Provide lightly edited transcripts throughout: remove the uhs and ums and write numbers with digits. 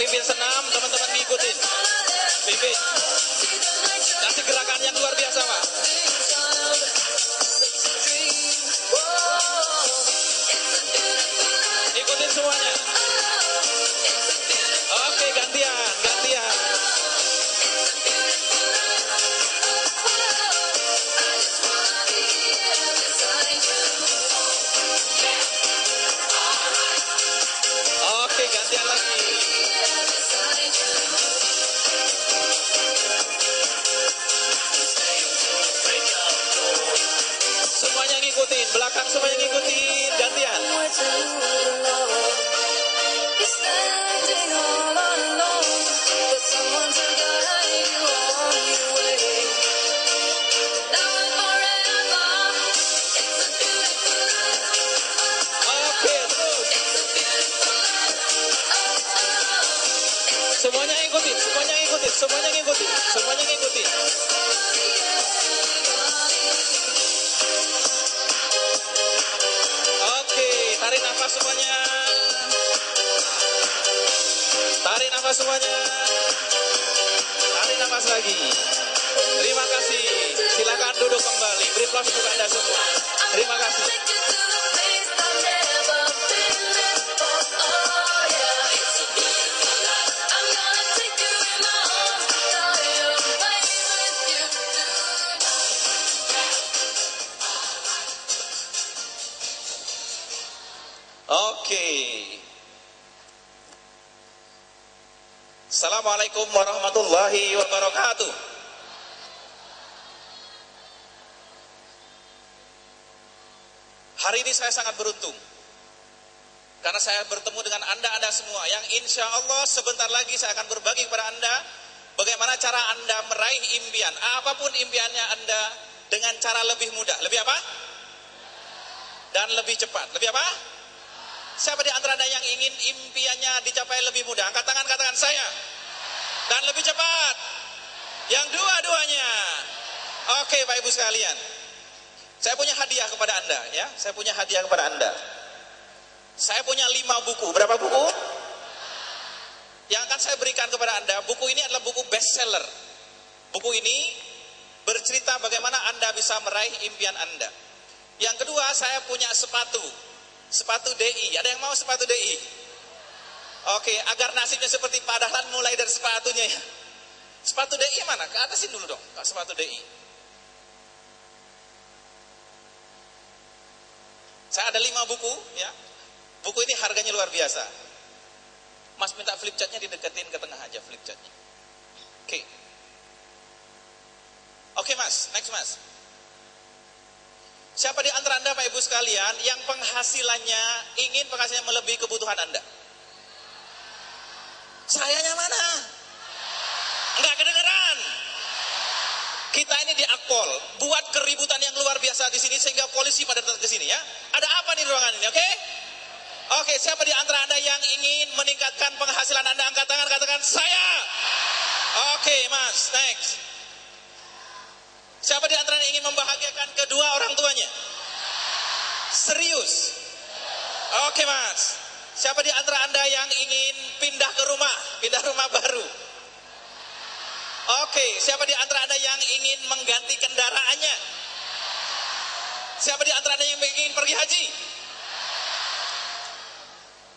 pimpin senam, teman-teman ngikutin. Pimpin. Kasih gerakan yang luar biasa, Pak. Ikutin semuanya. Oke, gantian. Oke, gantian lagi. Semuanya ngikutin, belakang semuanya ngikutin, gantian. Oke, terus. Semuanya ngikutin. Oke, tarik nafas semuanya. Tarik nafas lagi. Terima kasih. Silakan duduk kembali. Beri aplaus untuk Anda semua. Terima kasih. Oke. Assalamualaikum warahmatullahi wabarakatuh. Hari ini saya sangat beruntung karena saya bertemu dengan Anda semua yang insya Allah sebentar lagi saya akan berbagi kepada Anda bagaimana cara Anda meraih impian, apapun impiannya Anda, dengan cara lebih mudah. Lebih apa? Dan lebih cepat. Lebih apa? Siapa di antara Anda yang ingin impiannya dicapai lebih mudah? Angkat tangan, katakan saya. Dan lebih cepat. Yang dua-duanya. Oke, Bapak Ibu sekalian. Saya punya hadiah kepada Anda, ya. Saya punya 5 buku. Berapa buku? Yang akan saya berikan kepada Anda, buku ini adalah buku bestseller. Buku ini bercerita bagaimana Anda bisa meraih impian Anda. Yang kedua, saya punya sepatu DI. Ada yang mau sepatu DI? Oke, agar nasibnya seperti Pak Dahlan mulai dari sepatunya ya. Sepatu DI mana? Ke atasin dulu dong, sepatu DI. Saya ada 5 buku ya. Buku ini harganya luar biasa. Mas minta flip chartnya dideketin ke tengah aja, flip chartnya. Oke. Oke Mas, next Mas. Siapa di antara Anda, Pak Ibu sekalian, yang penghasilannya ingin penghasilannya melebihi kebutuhan Anda? Sayanya mana? Enggak kedengeran. Kita ini di Akpol, buat keributan yang luar biasa di sini sehingga polisi pada datang ke sini ya. Ada apa nih ruangan ini, oke? Oke, siapa di antara Anda yang ingin meningkatkan penghasilan Anda? Angkat tangan, katakan saya. Oke, Mas, next. Siapa di antara yang ingin membahagiakan kedua orang tuanya? Serius? Oke, Mas. Siapa di antara Anda yang ingin pindah rumah baru? Oke, siapa di antara Anda yang ingin mengganti kendaraannya? Siapa di antara Anda yang ingin pergi haji?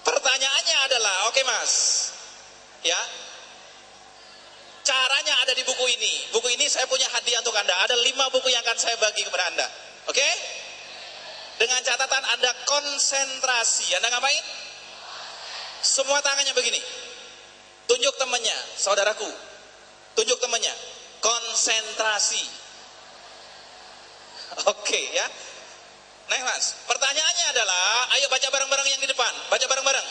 Pertanyaannya adalah, oke Mas, ya, caranya ada di buku ini. Buku ini saya punya hadiah untuk Anda. Ada 5 buku yang akan saya bagi kepada Anda. Oke? Dengan catatan Anda konsentrasi. Anda ngapain? Semua tangannya begini. Tunjuk temannya, saudaraku. Tunjuk temannya. Konsentrasi. Oke ya. Nah Mas, pertanyaannya adalah, ayo baca bareng-bareng yang di depan. Baca bareng-bareng.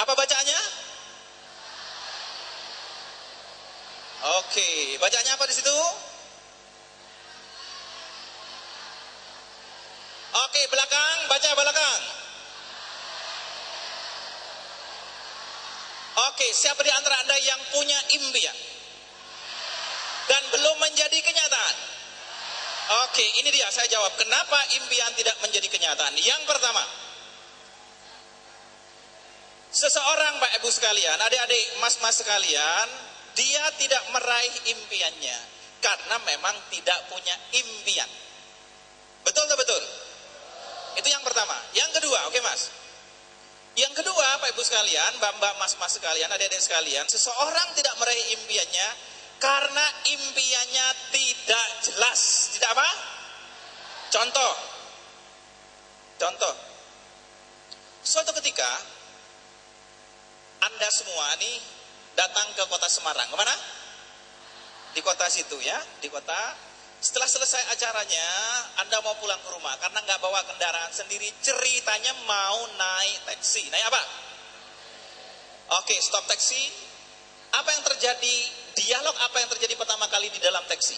Apa bacaannya? Oke, bacanya apa di situ? Oke, belakang, baca belakang. Oke, siapa di antara Anda yang punya impian dan belum menjadi kenyataan? Oke, ini dia saya jawab. Kenapa impian tidak menjadi kenyataan? Yang pertama, Seseorang, Pak Ibu sekalian, adik-adik, mas-mas sekalian, dia tidak meraih impiannya karena memang tidak punya impian. Betul atau betul? Itu yang pertama. Yang kedua, oke Mas. Yang kedua, Pak Ibu sekalian, mbak-mbak, mas-mas sekalian, adik-adik sekalian, seseorang tidak meraih impiannya karena impiannya tidak jelas. Tidak apa? Contoh. Suatu ketika Anda semua nih datang ke kota Semarang. Kemana? Di kota situ ya, di kota. Setelah selesai acaranya, Anda mau pulang ke rumah karena nggak bawa kendaraan sendiri. Ceritanya mau naik taksi. Naik apa? Oke, stop taksi. Apa yang terjadi? Dialog apa yang terjadi pertama kali di dalam taksi?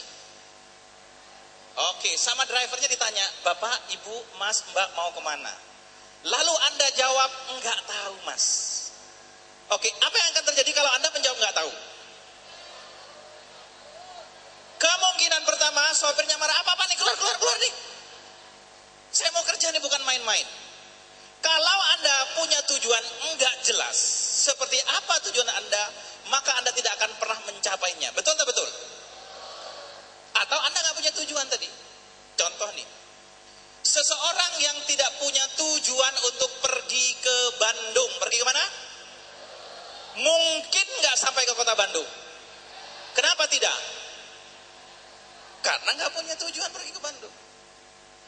Oke, sama drivernya ditanya, Bapak, Ibu, Mas, Mbak mau kemana? Lalu Anda jawab, enggak tahu Mas. Oke, apa yang akan terjadi kalau Anda menjawab enggak tahu? Kemungkinan pertama, sopirnya marah, apa nih, keluar nih. Saya mau kerja nih, bukan main-main. Kalau Anda punya tujuan enggak jelas, seperti apa tujuan Anda, maka Anda tidak akan pernah mencapainya. Betul atau betul? Atau Anda nggak punya tujuan tadi. Contoh nih, seseorang yang tidak punya tujuan untuk pergi ke Bandung, pergi ke mana? Mungkin nggak sampai ke kota Bandung. Kenapa tidak? Karena nggak punya tujuan pergi ke Bandung.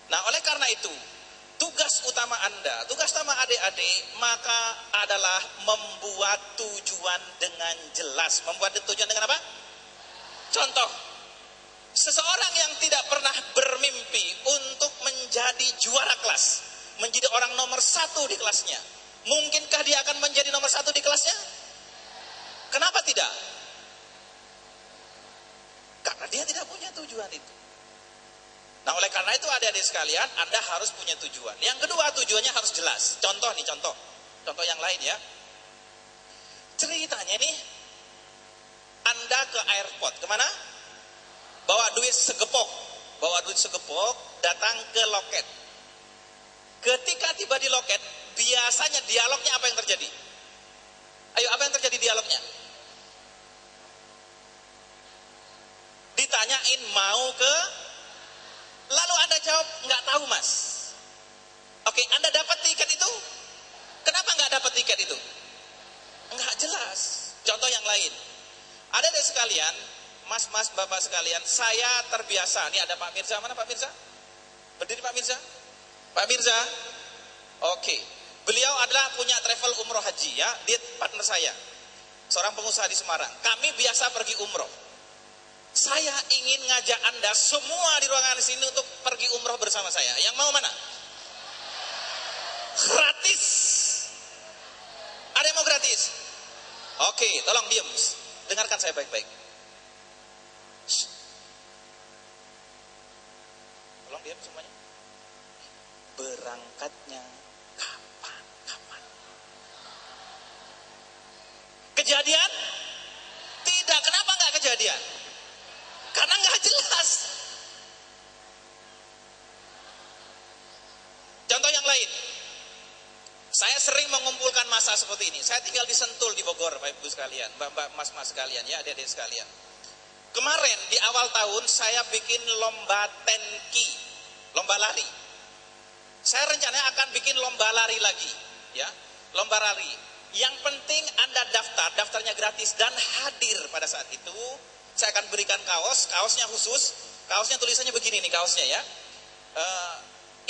Nah, oleh karena itu, tugas utama Anda, tugas utama adik-adik, maka adalah membuat tujuan dengan jelas. Membuat tujuan dengan apa? Contoh, seseorang yang tidak pernah bermimpi untuk menjadi juara kelas, menjadi orang nomor 1 di kelasnya, mungkinkah dia akan menjadi nomor 1 di kelasnya? Kenapa tidak? Karena dia tidak punya tujuan itu. Nah, oleh karena itu adik-adik sekalian, Anda harus punya tujuan. Yang kedua, tujuannya harus jelas. Contoh yang lain ya. Ceritanya nih, Anda ke airport, kemana? Bawa duit segepok, datang ke loket. Ketika tiba di loket, biasanya dialognya apa yang terjadi? Ayo, apa yang terjadi dialognya? Ditanyain mau ke, lalu Anda jawab nggak tahu Mas. Oke, Anda dapat tiket itu? Kenapa nggak dapat tiket itu? Nggak jelas. Contoh yang lain, adik-adik sekalian, mas-mas, bapak sekalian, saya terbiasa. Ini ada Pak Mirza, mana Pak Mirza? Berdiri Pak Mirza? Pak Mirza? Oke. Beliau adalah punya travel umroh haji ya, dia partner saya. Seorang pengusaha di Semarang. Kami biasa pergi umroh. Saya ingin ngajak Anda semua di ruangan sini untuk pergi umroh bersama saya. Yang mau mana? Gratis. Ada yang mau gratis? Oke, tolong diam. Dengarkan saya baik-baik. Tolong diam semuanya. Berangkatnya kapan? Kejadian? Tidak. Kenapa nggak kejadian? Karena nggak jelas. Contoh yang lain, saya sering mengumpulkan massa seperti ini. Saya tinggal di Sentul di Bogor, Bapak Ibu sekalian, Mbak, Mas sekalian, ya adik-adik sekalian. Kemarin di awal tahun saya bikin lomba 10K, lomba lari. Saya rencananya akan bikin lomba lari lagi, ya, lomba lari. Yang penting Anda daftarnya gratis dan hadir pada saat itu. Saya akan berikan kaosnya khusus, kaosnya tulisannya begini nih kaosnya ya.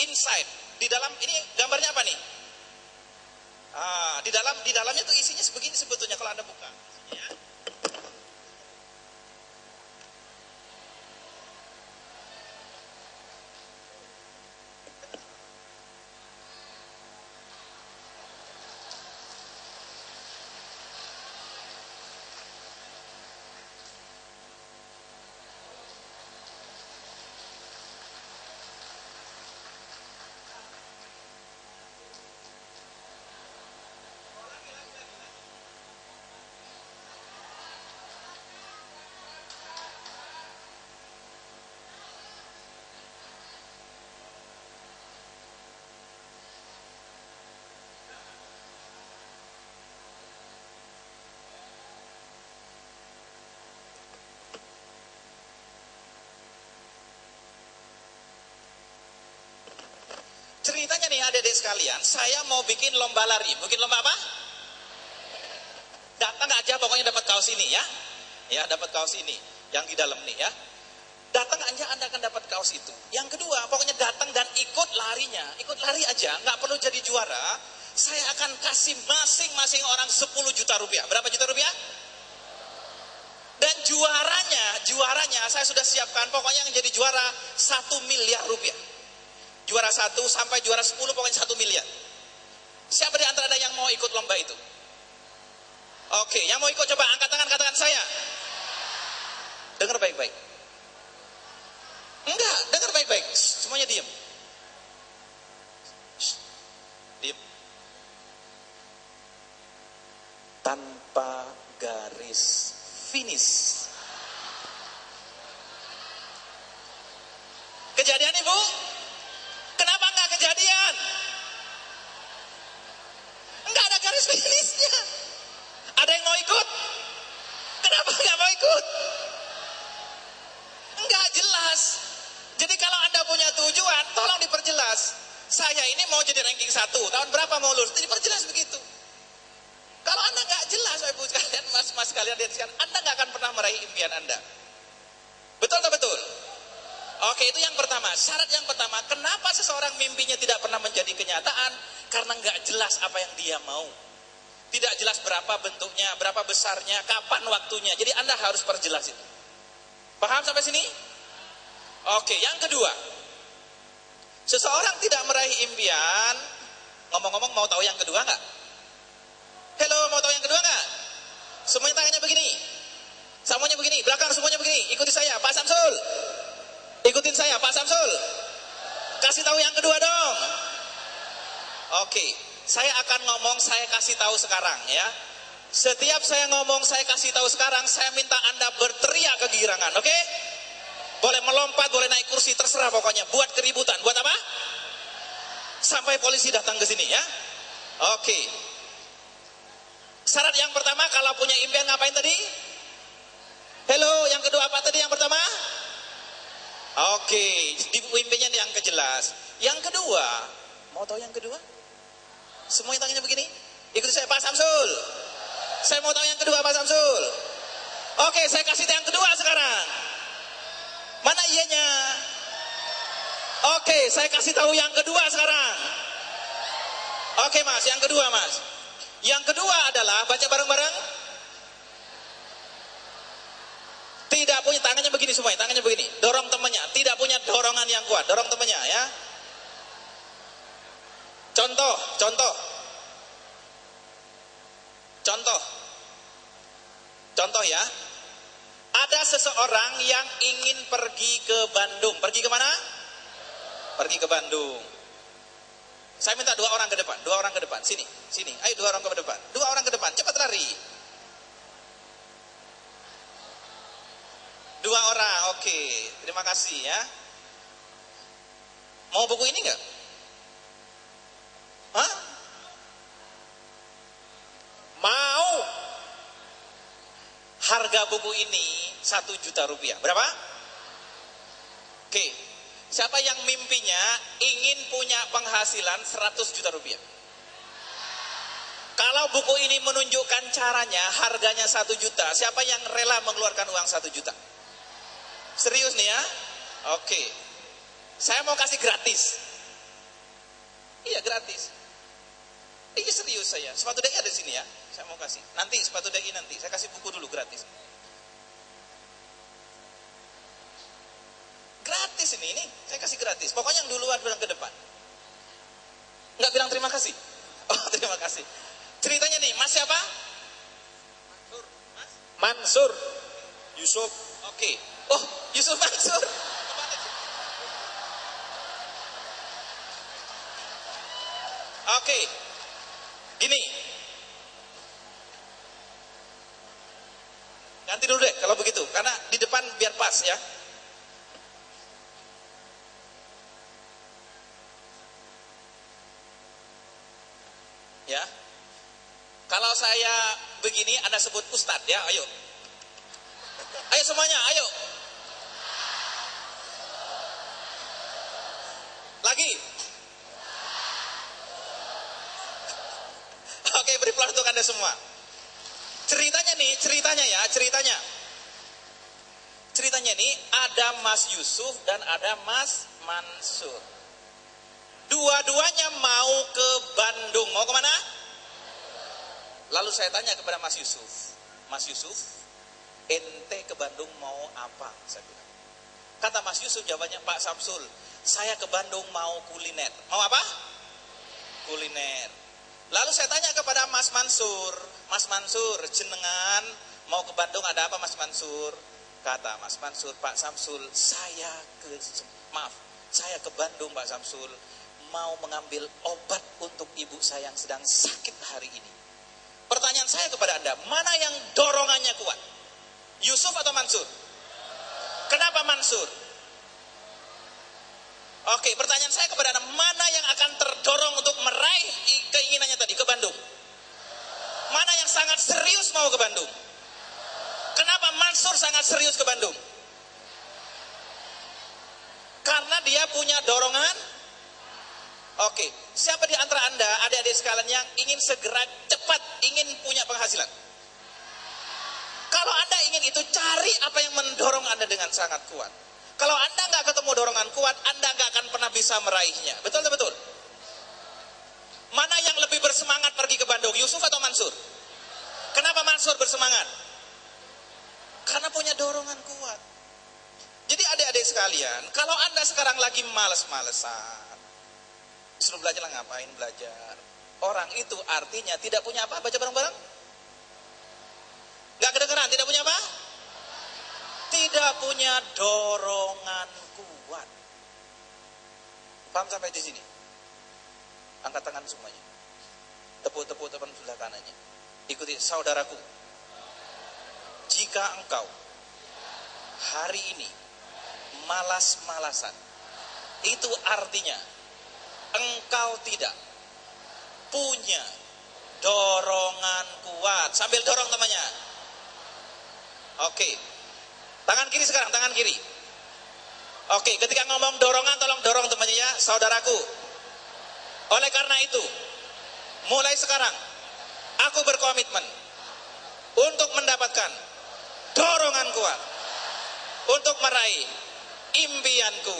Inside, di dalam ini gambarnya apa nih? Di dalamnya tuh isinya sebegini sebetulnya kalau Anda buka. Ya. adik-adik sekalian, saya mau bikin lomba lari. Bikin lomba apa? Datang aja pokoknya dapat kaos ini ya. Ya, dapat kaos ini yang di dalam nih ya. Datang aja Anda akan dapat kaos itu. Yang kedua, pokoknya datang dan ikut larinya. Ikut lari aja, nggak perlu jadi juara. Saya akan kasih masing-masing orang 10 juta rupiah. Berapa juta rupiah? Dan juaranya saya sudah siapkan, pokoknya yang jadi juara 1 miliar rupiah. Juara 1 sampai juara 10 pokoknya 1 miliar. Siapa di antara Anda yang mau ikut lomba itu? Oke, yang mau ikut coba angkat tangan, katakan saya. Dengar baik-baik. Enggak, dengar baik-baik. Semuanya diam. Diam. Tanpa garis finish. Kejadian Ibu? Kenapa enggak kejadian? Enggak ada garis finishnya. Ada yang mau ikut? Kenapa enggak mau ikut? Enggak jelas. Jadi kalau Anda punya tujuan, tolong diperjelas. Saya ini mau jadi ranking 1, tahun berapa mau lulus? Diperjelas begitu. Kalau Anda nggak jelas, Ibu sekalian, mas-mas sekalian, Anda nggak akan pernah meraih impian Anda. Betul atau betul? Oke, itu yang pertama. Syarat yang pertama, kenapa seseorang mimpinya tidak pernah menjadi kenyataan? Karena nggak jelas apa yang dia mau. Tidak jelas berapa bentuknya, berapa besarnya, kapan waktunya. Jadi Anda harus perjelas itu. Paham sampai sini? Oke, yang kedua. Seseorang tidak meraih impian. Ngomong-ngomong, mau tahu yang kedua nggak? Hello, mau tahu yang kedua nggak? Semuanya tangannya begini. Semuanya begini, belakang semuanya begini. Ikuti saya, Pak Samsul. Ikutin saya, Pak Samsul. Kasih tahu yang kedua dong. Oke, saya akan ngomong, saya kasih tahu sekarang ya. Setiap saya ngomong, saya kasih tahu sekarang, saya minta Anda berteriak kegirangan, oke? Boleh melompat, boleh naik kursi, terserah pokoknya. Buat keributan, buat apa? Sampai polisi datang ke sini ya. Oke. Syarat yang pertama, kalau punya impian ngapain tadi? Hello, yang kedua apa tadi yang pertama? Oke, di impiannya yang kejelas. Yang kedua, mau tahu yang kedua? Semuanya tangannya begini. Ikuti saya, Pak Samsul. Saya mau tahu yang kedua, Pak Samsul. Oke, saya kasih yang kedua sekarang. Mana iyanya? Oke, saya kasih tahu yang kedua sekarang. Oke Mas, yang kedua Mas. Yang kedua adalah, baca bareng-bareng. Tidak punya, tangannya begini semuanya, tangannya begini. Dorong temannya, tidak punya dorongan yang kuat. Dorong temannya ya. Contoh. Contoh ya. Ada seseorang yang ingin pergi ke Bandung. Pergi ke mana? Pergi ke Bandung. Saya minta 2 orang ke depan. 2 orang ke depan. Sini. Ayo 2 orang ke depan. 2 orang ke depan. Cepat lari. 2 orang. Oke. Terima kasih ya. Mau buku ini enggak? Hah? Mau. Harga buku ini 1 juta rupiah. Berapa? Oke. Siapa yang mimpinya ingin punya penghasilan 100 juta rupiah? Kalau buku ini menunjukkan caranya, harganya 1 juta. Siapa yang rela mengeluarkan uang 1 juta? Serius nih ya? Oke. Saya mau kasih gratis. Iya gratis. Iya serius saya. Sepatu DI ada di sini ya. Saya mau kasih. Nanti sepatu DI nanti. Saya kasih buku dulu gratis. Gratis ini saya kasih gratis. Pokoknya yang duluan bilang ke depan. Nggak bilang terima kasih. Oh terima kasih. Ceritanya nih, Mas siapa? Mansur. Yusuf. Oke. Oh Yusuf Mansur. Oke. Gini. Ganti dulu deh kalau begitu. Karena di depan biar pas ya. Ya. Kalau saya begini Anda sebut Ustadz ya, ayo. Ayo semuanya, ayo. Lagi. semua. Ceritanya nih ada Mas Yusuf dan ada Mas Mansur. Dua-duanya mau ke Bandung. Mau kemana? Lalu saya tanya kepada Mas Yusuf, ente ke Bandung mau apa? Saya bilang. Kata Mas Yusuf jawabannya, Pak Samsul, saya ke Bandung mau kuliner. Mau apa? Kuliner. Lalu saya tanya kepada Mas Mansur, jenengan mau ke Bandung ada apa Mas Mansur? Kata Mas Mansur, Pak Samsul, saya ke Bandung Pak Samsul, mau mengambil obat untuk ibu saya yang sedang sakit hari ini. Pertanyaan saya kepada Anda, mana yang dorongannya kuat? Yusuf atau Mansur? Kenapa Mansur? Oke, pertanyaan saya kepada Anda, mana yang akan terdorong untuk meraih keinginannya tadi ke Bandung? Mana yang sangat serius mau ke Bandung? Kenapa Mansur sangat serius ke Bandung? Karena dia punya dorongan. Oke, siapa di antara Anda, adik-adik sekalian yang ingin segera cepat, ingin punya penghasilan? Kalau Anda ingin itu, cari apa yang mendorong Anda dengan sangat kuat. Kalau Anda nggak ketemu dorongan kuat, Anda nggak akan pernah bisa meraihnya. Betul? Mana yang lebih bersemangat pergi ke Bandung, Yusuf atau Mansur? Kenapa Mansur bersemangat? Karena punya dorongan kuat. Jadi adik-adik sekalian, kalau Anda sekarang lagi males-malesan, suruh belajar lah, ngapain belajar? Orang itu artinya tidak punya apa? Baca bareng-bareng. Gak kedengeran, tidak punya apa? Tidak punya dorongan kuat. Paham sampai di sini? Angkat tangan semuanya. Tepuk-tepuk teman sebelah kanannya. Ikuti, saudaraku. Jika engkau hari ini malas-malasan, itu artinya engkau tidak punya dorongan kuat. Sambil dorong temannya. Oke. Tangan kiri sekarang, tangan kiri. Oke, ketika ngomong dorongan, tolong dorong temannya ya, saudaraku. Oleh karena itu, mulai sekarang, aku berkomitmen untuk mendapatkan dorongan kuat untuk meraih impianku.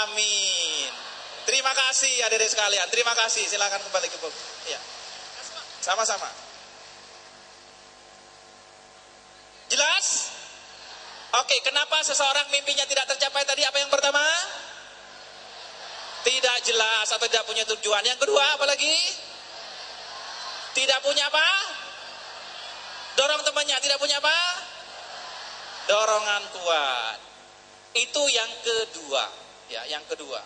Amin. Terima kasih adik-adik sekalian. Terima kasih. Silakan kembali ke buku. Ya. Sama-sama. Jelas? Oke, kenapa seseorang mimpinya tidak tercapai tadi? Apa yang pertama? Tidak jelas atau tidak punya tujuan. Yang kedua, apa lagi? Tidak punya apa? Dorong temannya, tidak punya apa? Dorongan kuat. Itu yang kedua. Ya, yang kedua.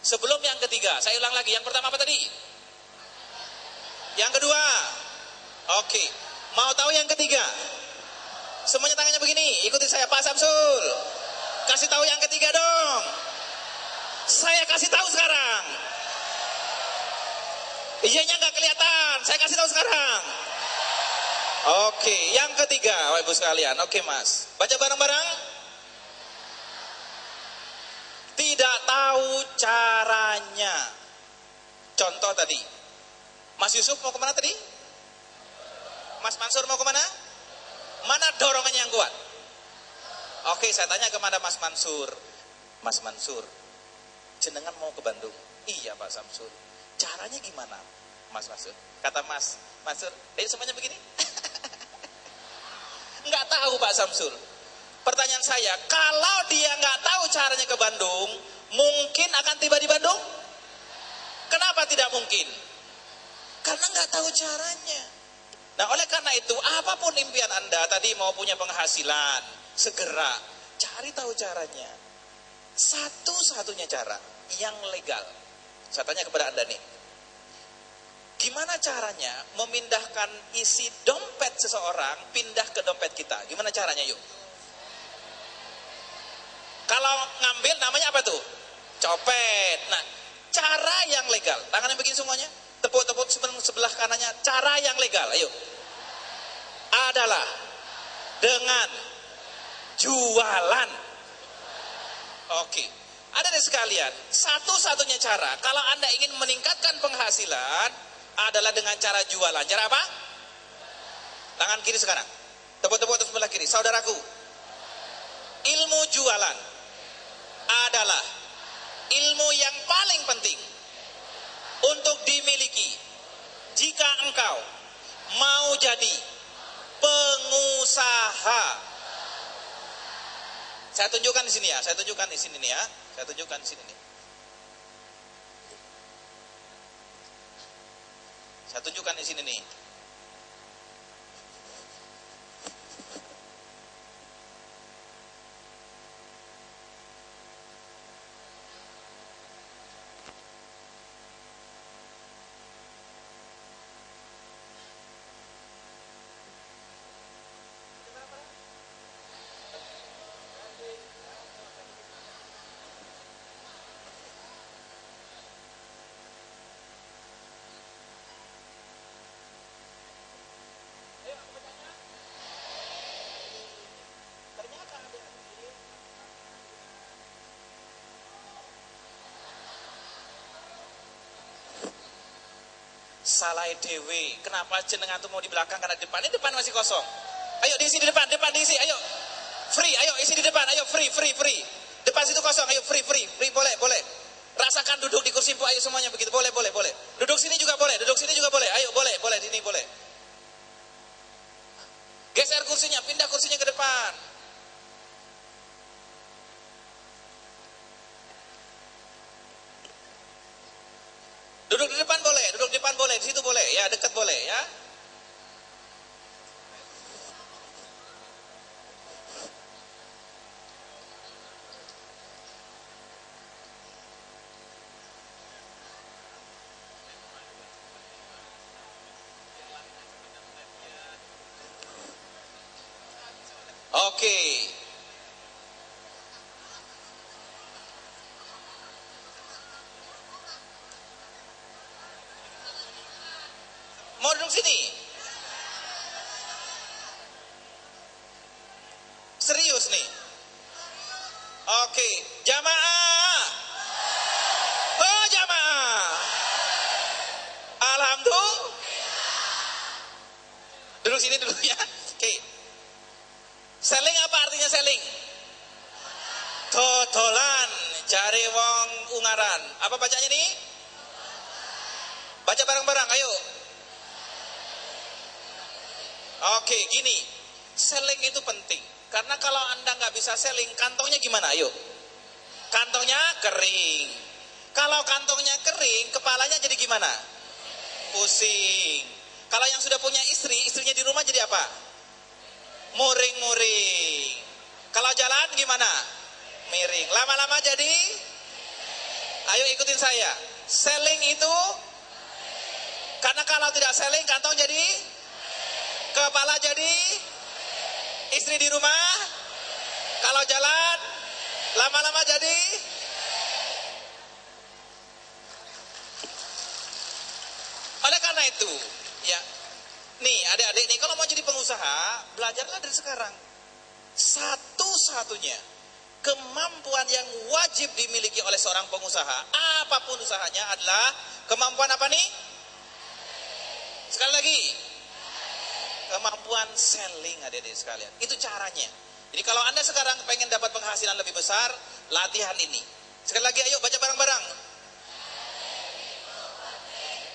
Sebelum yang ketiga, saya ulang lagi. Yang pertama apa tadi? Yang kedua. Oke. Mau tahu yang ketiga? Semuanya tangannya begini. Ikuti saya, Pak Samsul. Kasih tahu yang ketiga dong. Saya kasih tahu sekarang. Iyanya nggak kelihatan. Saya kasih tahu sekarang. Oke, yang ketiga, Bapak Ibu sekalian. Oke, Mas. Baca bareng-bareng. Tidak tahu caranya. Contoh tadi. Mas Yusuf mau kemana tadi? Mas Mansur mau kemana? Mana dorongannya yang kuat? Oke, saya tanya kepada Mas Mansur. Mas Mansur, jenengan mau ke Bandung? Iya Pak Samsul. Caranya gimana Mas Mansur? Kata Mas Mansur, semuanya begini? Nggak tahu Pak Samsul. Pertanyaan saya, kalau dia nggak tahu caranya ke Bandung, mungkin akan tiba di Bandung? Kenapa tidak mungkin? Karena nggak tahu caranya. Nah, oleh karena itu, apapun impian Anda tadi mau punya penghasilan, segera cari tahu caranya. Satu-satunya cara yang legal. Saya tanya kepada Anda nih, gimana caranya memindahkan isi dompet seseorang pindah ke dompet kita? Gimana caranya yuk? Kalau ngambil namanya apa tuh? Copet. Nah, cara yang legal. Tangannya begini semuanya. Tepuk-tepuk sebelah kanannya. Cara yang legal, ayo. Adalah dengan jualan. Oke. Ada sekalian, satu-satunya cara kalau Anda ingin meningkatkan penghasilan adalah dengan cara jualan. Cara apa? Tangan kiri sekarang. Tepuk-tepuk sebelah kiri. Saudaraku, ilmu jualan adalah ilmu yang paling penting untuk dimiliki jika engkau mau jadi pengusaha. Saya tunjukkan di sini ya, saya tunjukkan di sini nih ya, saya tunjukkan di sini nih. Saya tunjukkan di sini nih. Salah dewe. Kenapa jenengan tuh mau di belakang karena depan? Ini depan masih kosong. Ayo diisi di depan diisi. Ayo. Free, ayo isi di depan. Ayo free. Depan situ kosong. Ayo free. Boleh. Rasakan duduk di kursi ayo semuanya begitu. Boleh. Duduk sini juga boleh. Ayo boleh sini boleh. Geser kursinya, pindah kursinya ke depan. Duduk di depan boleh, di situ boleh, ya dekat boleh ya. Oke. Mau duduk sini? Serius nih? Oke, jamaah. Oh, jamaah. Alhamdulillah. Duduk sini dulu ya. Oke. Selling apa artinya selling? Dodolan, jare wong ungaran. Apa bacanya nih? Baca bareng-bareng, ayo. Oke, gini, selling itu penting. Karena kalau Anda nggak bisa selling, kantongnya gimana? Ayo. Kantongnya kering. Kalau kantongnya kering, kepalanya jadi gimana? Pusing. Kalau yang sudah punya istri, istrinya di rumah jadi apa? Muring-muring. Kalau jalan gimana? Miring. Lama-lama jadi? Ayo ikutin saya. Selling itu, karena kalau tidak selling, kantong jadi? Kepala jadi, istri di rumah, kalau jalan, lama-lama jadi. Oleh karena itu, ya, nih adik-adik nih, kalau mau jadi pengusaha, belajarlah dari sekarang. Satu-satunya kemampuan yang wajib dimiliki oleh seorang pengusaha, apapun usahanya, adalah kemampuan apa nih? Sekali lagi. Kemampuan selling, adik-adik sekalian. Itu caranya. Jadi kalau Anda sekarang pengen dapat penghasilan lebih besar, latihan ini. Sekali lagi, ayo baca bareng-bareng.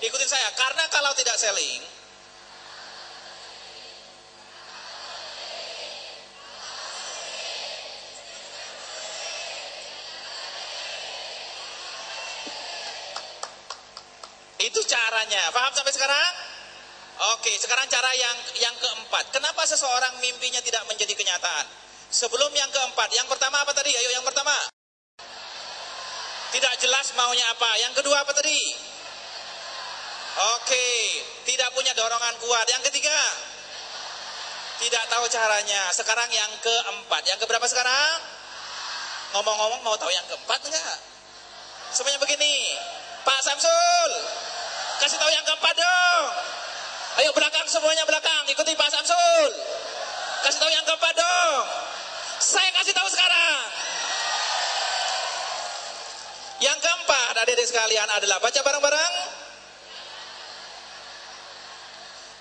Ikutin saya. Karena kalau tidak selling, itu caranya. Paham sampai sekarang? Oke, sekarang cara yang keempat. Kenapa seseorang mimpinya tidak menjadi kenyataan? Sebelum yang keempat, yang pertama apa tadi? Ayo yang pertama. Tidak jelas maunya apa. Yang kedua apa tadi? Oke, tidak punya dorongan kuat. Yang ketiga, tidak tahu caranya. Sekarang yang keempat. Yang keberapa sekarang? Ngomong-ngomong, mau tahu yang keempat enggak? Semuanya begini. Pak Samsul, kasih tahu yang keempat dong. Ayo belakang semuanya, belakang. Ikuti Pak Samsul. Kasih tahu yang keempat dong. Saya kasih tahu sekarang. Yang keempat, adik-adik sekalian, adalah baca bareng-bareng.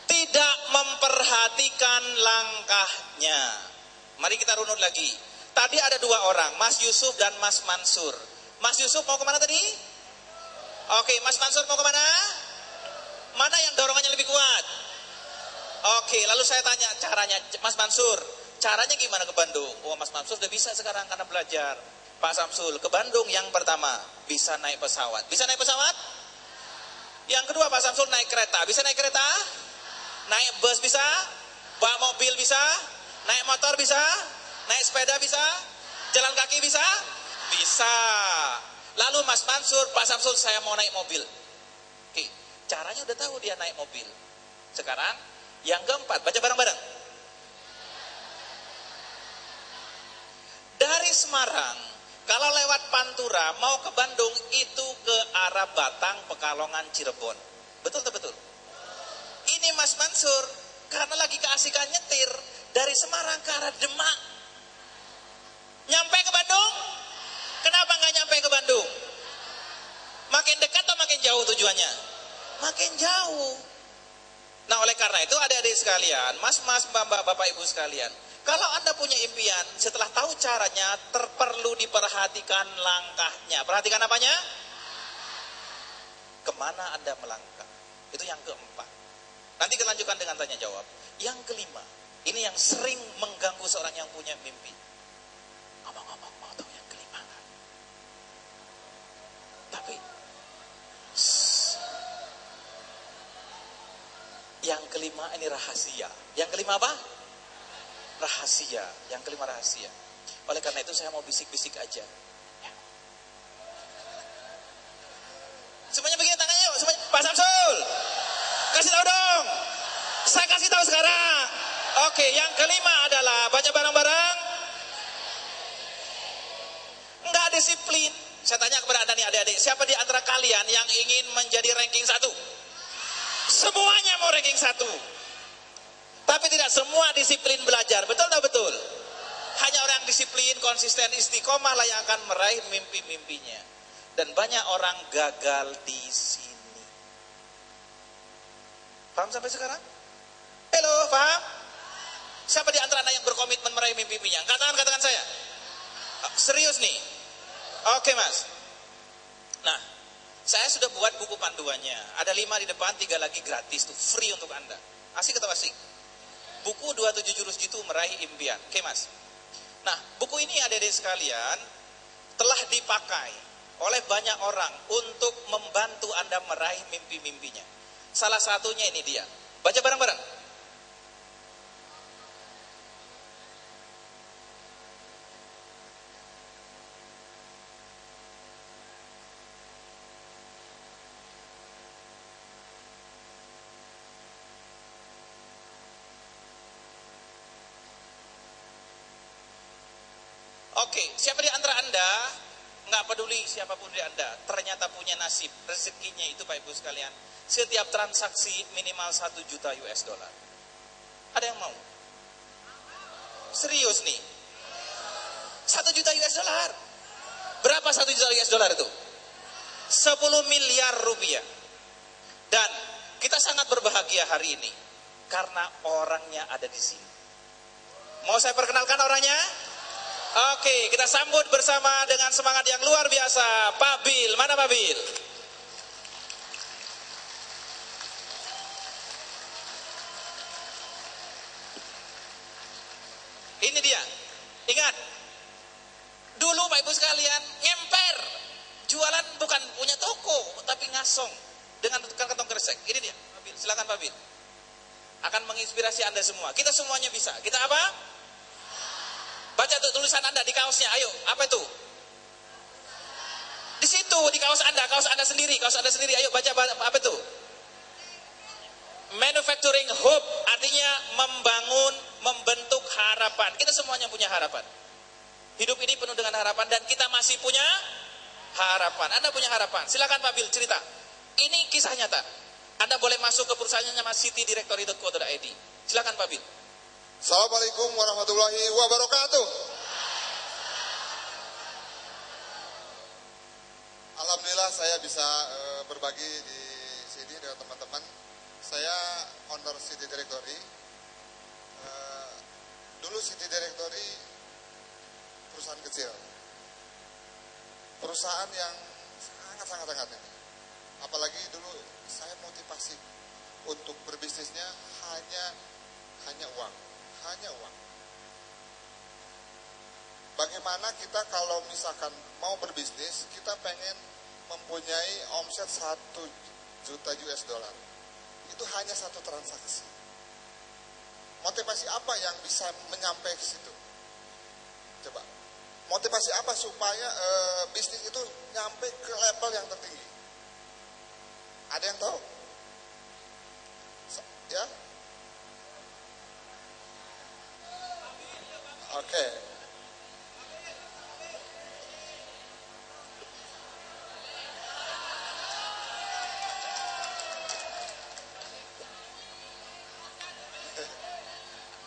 Tidak memperhatikan perhatikan langkahnya. Mari kita runut lagi. Tadi ada dua orang, Mas Yusuf dan Mas Mansur. Mas Yusuf mau kemana tadi? Oke, Mas Mansur mau kemana? Mana yang dorongannya lebih kuat? Oke, lalu saya tanya caranya, Mas Mansur, caranya gimana ke Bandung? Oh, Mas Mansur udah bisa sekarang karena belajar. Pak Samsul, ke Bandung yang pertama, bisa naik pesawat. Bisa naik pesawat? Yang kedua, Pak Samsul naik kereta. Bisa naik kereta? Naik bus bisa? Bawa mobil bisa? Naik motor bisa? Naik sepeda bisa? Jalan kaki bisa? Bisa. Lalu Mas Mansur, Pak Samsul, saya mau naik mobil. Oke, caranya udah tahu dia naik mobil. Sekarang, yang keempat, baca bareng-bareng. Dari Semarang, kalau lewat Pantura, mau ke Bandung, itu ke arah Batang, Pekalongan, Cirebon. Betul atau betul? Ini Mas Mansur, karena lagi keasikan nyetir, dari Semarang ke arah Demak. Nyampe ke Bandung? Kenapa nggak nyampe ke Bandung? Makin dekat atau makin jauh tujuannya? Makin jauh. Nah, oleh karena itu adik-adik sekalian, mas-mas, mbak-mbak, bapak ibu sekalian, kalau Anda punya impian, setelah tahu caranya, perlu diperhatikan langkahnya. Perhatikan apanya? Kemana Anda melangkah? Itu yang keempat. Nanti kita lanjutkan dengan tanya jawab. Yang kelima, ini yang sering mengganggu seorang yang punya mimpi. Ngomong-ngomong, mau tahu yang kelima kan? Tapi yang kelima ini rahasia. Yang kelima apa? Rahasia. Yang kelima rahasia. Oleh karena itu saya mau bisik-bisik aja. Ya. Semuanya begini tangannya yuk. Semuanya. Pak Samsul, kasih tahu dong. Saya kasih tahu sekarang. Oke, yang kelima adalah baca bareng-bareng. Enggak disiplin. Saya tanya kepada Anda nih adik-adik, siapa di antara kalian yang ingin menjadi ranking 1? Semuanya mau ranking 1. Tapi tidak semua disiplin belajar, betul tak betul? Hanya orang disiplin, konsisten, istiqomah lah yang akan meraih mimpi-mimpinya. Dan banyak orang gagal di sini. Paham sampai sekarang? Halo, paham? Siapa di antara anda yang berkomitmen meraih mimpi-mimpinya? Katakan saya. Serius nih? Oke mas. Nah, saya sudah buat buku panduannya. Ada 5 di depan, 3 lagi gratis tuh, free untuk anda. Asik atau asik? Buku 27 jurus jitu meraih impian. Oke mas. Nah, buku ini adik-adik sekalian telah dipakai oleh banyak orang untuk membantu anda meraih mimpi-mimpinya. Salah satunya ini dia. Baca bareng-bareng. Oke, siapa di antara anda, nggak peduli siapapun di anda, ternyata punya nasib, rezekinya itu Pak Ibu sekalian, setiap transaksi minimal 1 juta US dollar. Ada yang mau? Serius nih? 1 juta US dollar? Berapa 1 juta US dollar itu? 10 miliar rupiah. Dan kita sangat berbahagia hari ini, karena orangnya ada di sini. Mau saya perkenalkan orangnya? Oke, kita sambut bersama dengan semangat yang luar biasa, Pak Bil. Mana Pak Bil? Ini dia. Ingat, dulu Pak Ibu sekalian, ngemper. Jualan bukan punya toko, tapi ngasong dengan tukang kantong kresek. Ini dia, Pak Bil. Silakan Pak Bil. Akan menginspirasi anda semua. Kita semuanya bisa. Kita apa? Baca tuh tulisan anda di kaosnya, ayo, apa itu? Di situ, di kaos anda sendiri, ayo baca apa itu? Manufacturing hope, artinya membangun, membentuk harapan. Kita semuanya punya harapan. Hidup ini penuh dengan harapan dan kita masih punya harapan. Anda punya harapan, silakan Pak Bil cerita. Ini kisah nyata. Anda boleh masuk ke perusahaannya nama citydirectory.co.id. Silakan Pak Bil. Assalamualaikum warahmatullahi wabarakatuh. Alhamdulillah saya bisa berbagi di sini dengan teman-teman. Saya owner City Directory. dulu City Directory perusahaan kecil, perusahaan yang sangat ini. Apalagi dulu saya motivasi untuk berbisnisnya hanya uang. Bagaimana kita kalau misalkan mau berbisnis, kita pengen mempunyai omset 1 juta US dollar. Itu hanya satu transaksi. Motivasi apa yang bisa menyampai ke situ? Coba. Motivasi apa supaya bisnis itu nyampe ke level yang tertinggi? Ada yang tahu? Ya? Oke.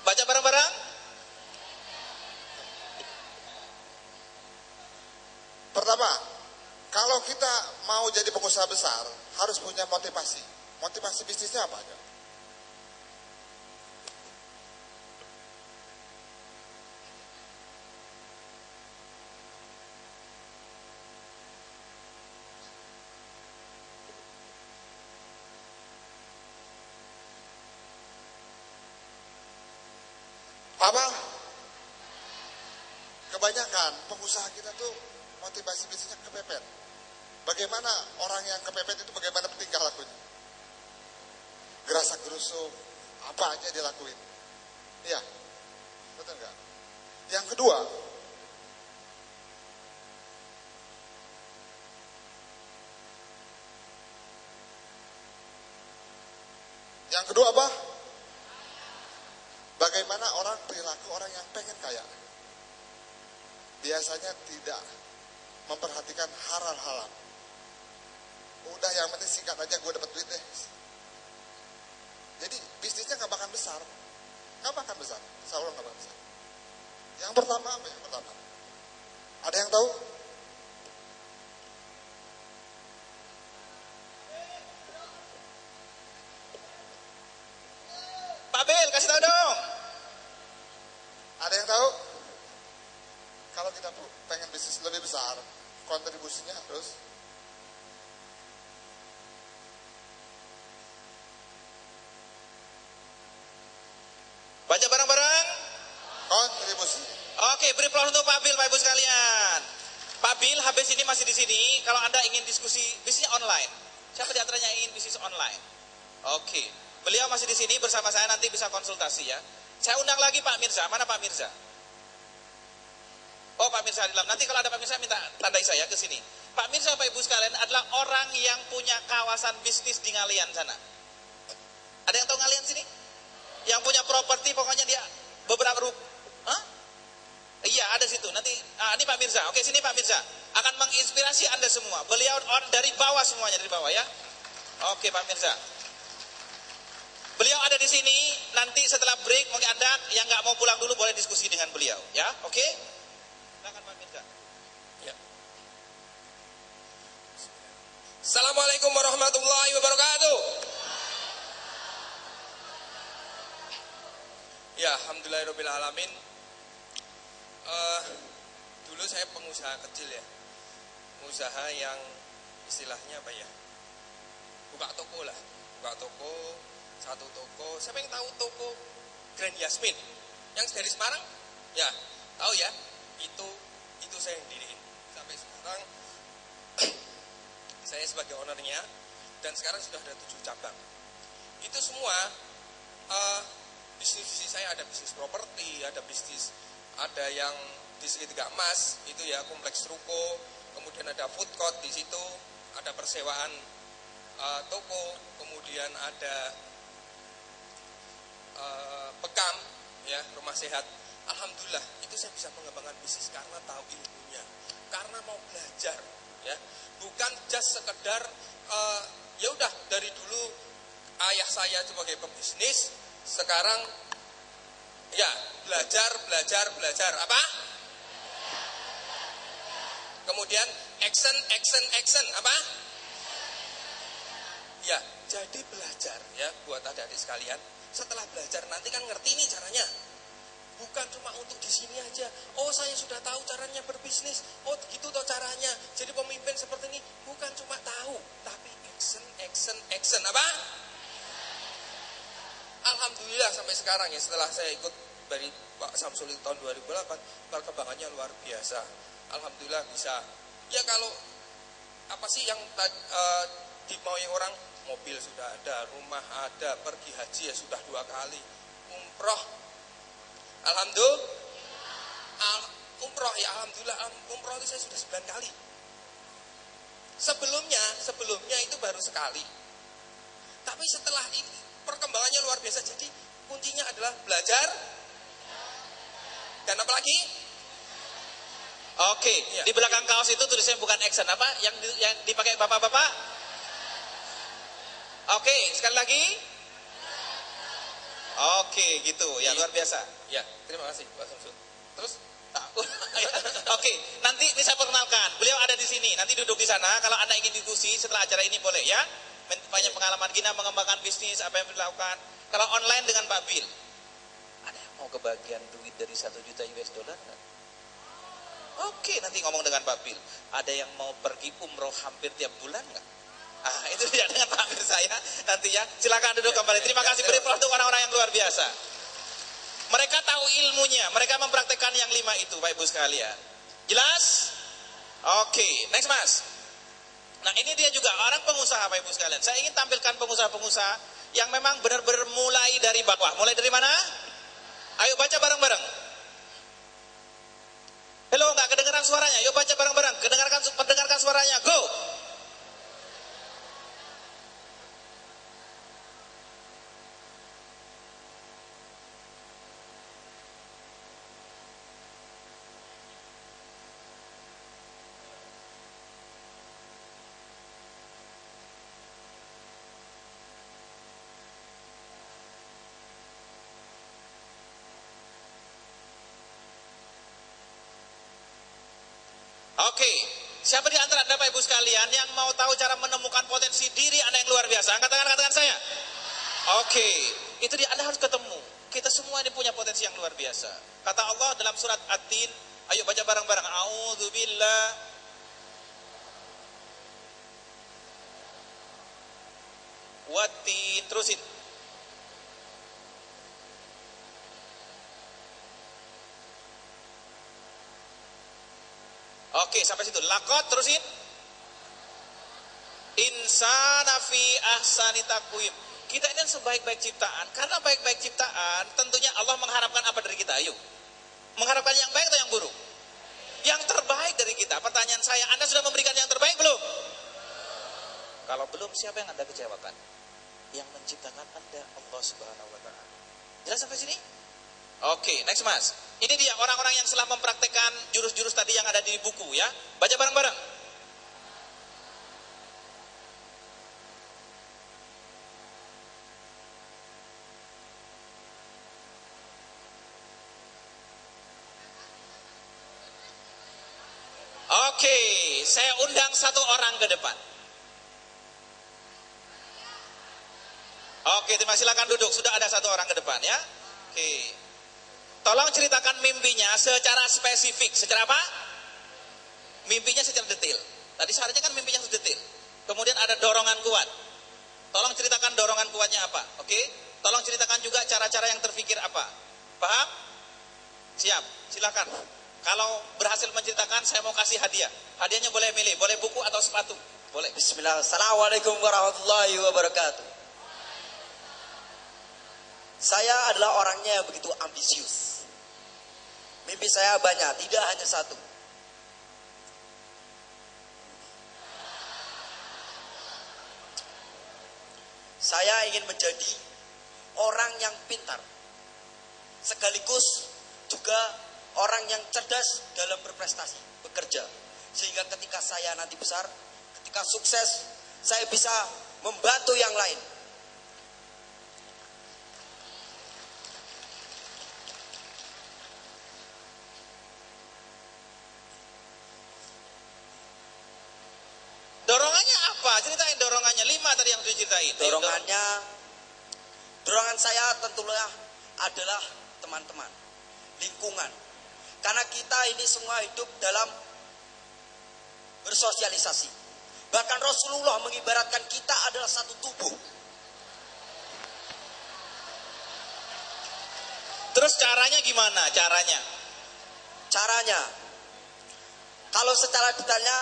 Baca bareng-bareng. Pertama, kalau kita mau jadi pengusaha besar, harus punya motivasi. Motivasi bisnisnya apa aja? Apa? Kebanyakan pengusaha kita tuh motivasi bisnisnya kepepet. Bagaimana orang yang kepepet itu bagaimana tingkah lakunya? Gerasak gerusuk, apa aja dilakuin. Iya, betul nggak? Yang kedua, apa? Bagaimana orang perilaku orang yang pengen kaya? Biasanya tidak memperhatikan halal. Udah yang penting singkat aja gue dapat duit deh. Jadi bisnisnya nggak bakal besar. Insya Allah nggak bakal besar. Yang pertama apa yang pertama? Ada yang tahu? Pak Bil, kasih tahu dong. Ada yang tahu? Kalau kita pengen bisnis lebih besar, kontribusinya harus baca bareng-bareng. kontribusi. Oke, beri aplaus untuk Pak Bil, Pak Ibu sekalian. Pak Bil, habis ini masih di sini. Kalau Anda ingin diskusi bisnisnya online, siapa di antaranya ingin bisnis online? Oke, beliau masih di sini bersama saya, nanti bisa konsultasi ya. Saya undang lagi Pak Mirza. Mana Pak Mirza? Oh, Pak Mirza di dalam. Nanti kalau ada Pak Mirza minta tandai saya ke sini. Pak Mirza, Pak Ibu sekalian adalah orang yang punya kawasan bisnis di Ngalian sana. Ada yang tahu Ngalian sini? Yang punya properti pokoknya dia beberapa Hah? Iya, ada situ. Nanti ini Pak Mirza. Oke, sini Pak Mirza. Akan menginspirasi Anda semua. Beliau dari bawah semuanya, dari bawah ya. Oke, Pak Mirza. Beliau ada di sini. Nanti setelah break mungkin Anda yang nggak mau pulang dulu boleh diskusi dengan beliau, ya. Oke? Silakan Pak Mirza. Ya. Assalamualaikum warahmatullahi wabarakatuh. Ya, alhamdulillahirabbil alamin. Dulu saya pengusaha kecil ya. Pengusaha yang istilahnya apa ya? Buka toko lah. Buka toko, satu toko. Siapa yang tahu toko Grand Yasmin? Yang dari Semarang? Ya, tahu ya? Itu saya yang diriin. Sampai sekarang saya sebagai ownernya, dan sekarang sudah ada 7 cabang. Itu semua bisnis saya, ada bisnis properti, ada yang di segitiga emas, itu ya kompleks ruko, kemudian ada food court di situ, ada persewaan toko, kemudian ada bekam, ya rumah sehat. Alhamdulillah itu saya bisa mengembangkan bisnis karena tahu ilmunya, karena mau belajar, ya bukan just sekedar ya udah dari dulu ayah saya sebagai pebisnis, sekarang ya belajar apa? Kemudian action apa? Ya, jadi belajar ya buat adik-adik sekalian. Setelah belajar nanti kan ngerti nih caranya. bukan cuma untuk di sini aja. Oh, saya sudah tahu caranya berbisnis. Oh, gitu toh caranya. Jadi pemimpin seperti ini bukan cuma tahu, tapi action. Apa? Alhamdulillah sampai sekarang ya, setelah saya ikut dari Pak Samsul itu tahun 2008, perkembangannya luar biasa. Alhamdulillah bisa. Ya kalau apa sih yang dimaui orang, mobil sudah ada, rumah ada, pergi haji ya sudah 2 kali, umroh, alhamdulillah, umroh ya alhamdulillah, umroh itu saya sudah 9 kali. Sebelumnya itu baru sekali. Tapi setelah ini perkembangannya luar biasa. Jadi kuncinya adalah belajar dan apa lagi? Oke, Ya. Di belakang kaos itu tulisnya bukan action, apa? Yang dipakai bapak-bapak? Oke, sekali lagi. Oke, gitu. Ya, luar biasa. Ya, terima kasih Pak Samsul. Terus Oke, nanti ini saya perkenalkan. Beliau ada di sini. Nanti duduk di sana. Kalau Anda ingin diskusi setelah acara ini boleh ya. Banyak pengalaman Gina mengembangkan bisnis, apa yang dilakukan. Kalau online dengan Pak Bill. Ada yang mau kebagian duit dari 1 juta US dollar kan? Oke, nanti ngomong dengan Pak Bill. Ada yang mau pergi umroh hampir tiap bulan nggak? Itu tidak dengan Pak Bill saya nanti ya. Silakan duduk kembali. Terima kasih beri aplaus untuk orang-orang yang luar biasa. Mereka tahu ilmunya, mereka mempraktekkan yang 5 itu, Bapak Ibu sekalian. Jelas? Oke, next Mas. Nah, ini dia juga orang pengusaha, Bapak Ibu sekalian. Saya ingin tampilkan pengusaha-pengusaha yang memang benar-benar mulai dari bawah. Mulai dari mana? Ayo baca bareng-bareng. Halo, nggak kedengaran suaranya? Yuk baca bareng-bareng. Pendengarkan suaranya. Go. Oke, siapa di antara Bapak Ibu sekalian yang mau tahu cara menemukan potensi diri Anda yang luar biasa? Angkat tangan saya. Oke, itu dia, Anda harus ketemu. Kita semua ini punya potensi yang luar biasa. Kata Allah dalam surat At-Tin, ayo baca bareng-bareng. A'udzubillah. Wat-tin, terusin. Oke, sampai situ. Lakot, terusin. Insana fi ahsani taqwim. Kita ini sebaik-baik ciptaan. Karena baik-baik ciptaan, tentunya Allah mengharapkan apa dari kita? Ayo. Mengharapkan yang baik atau yang buruk? Yang terbaik dari kita. Pertanyaan saya, Anda sudah memberikan yang terbaik belum? Kalau belum, siapa yang Anda kecewakan? Yang menciptakan Anda, Allah Subhanahu wa Ta'ala. Jelas sampai sini? Oke, next Mas. Ini dia orang-orang yang telah mempraktekkan jurus-jurus tadi yang ada di buku ya. Baca bareng-bareng. Oke, saya undang 1 orang ke depan. Oke, terima kasih, silakan duduk. Sudah ada 1 orang ke depan ya. Oke. Tolong ceritakan mimpinya secara spesifik. Secara apa? Mimpinya secara detail. Tadi syaratnya kan mimpinya harus detail. Kemudian ada dorongan kuat. Tolong ceritakan dorongan kuatnya apa. Oke? Tolong ceritakan juga cara-cara yang terfikir apa. Paham? Siap, silakan. Kalau berhasil menceritakan, saya mau kasih hadiah. Hadiahnya boleh milih, boleh buku atau sepatu. Boleh. Bismillah. Assalamualaikum warahmatullahi wabarakatuh. Saya adalah orangnya yang begitu ambisius. Mimpi saya banyak, tidak hanya 1. Saya ingin menjadi orang yang pintar, sekaligus juga orang yang cerdas dalam berprestasi, bekerja. Sehingga ketika saya nanti besar, ketika sukses, saya bisa membantu yang lain. Dorongannya apa? Ceritain dorongannya. 5 tadi yang diceritain. Dorongan saya tentunya adalah teman-teman. lingkungan. Karena kita ini semua hidup dalam bersosialisasi. Bahkan Rasulullah mengibaratkan kita adalah satu tubuh. Terus caranya gimana? Caranya? Kalau secara detailnya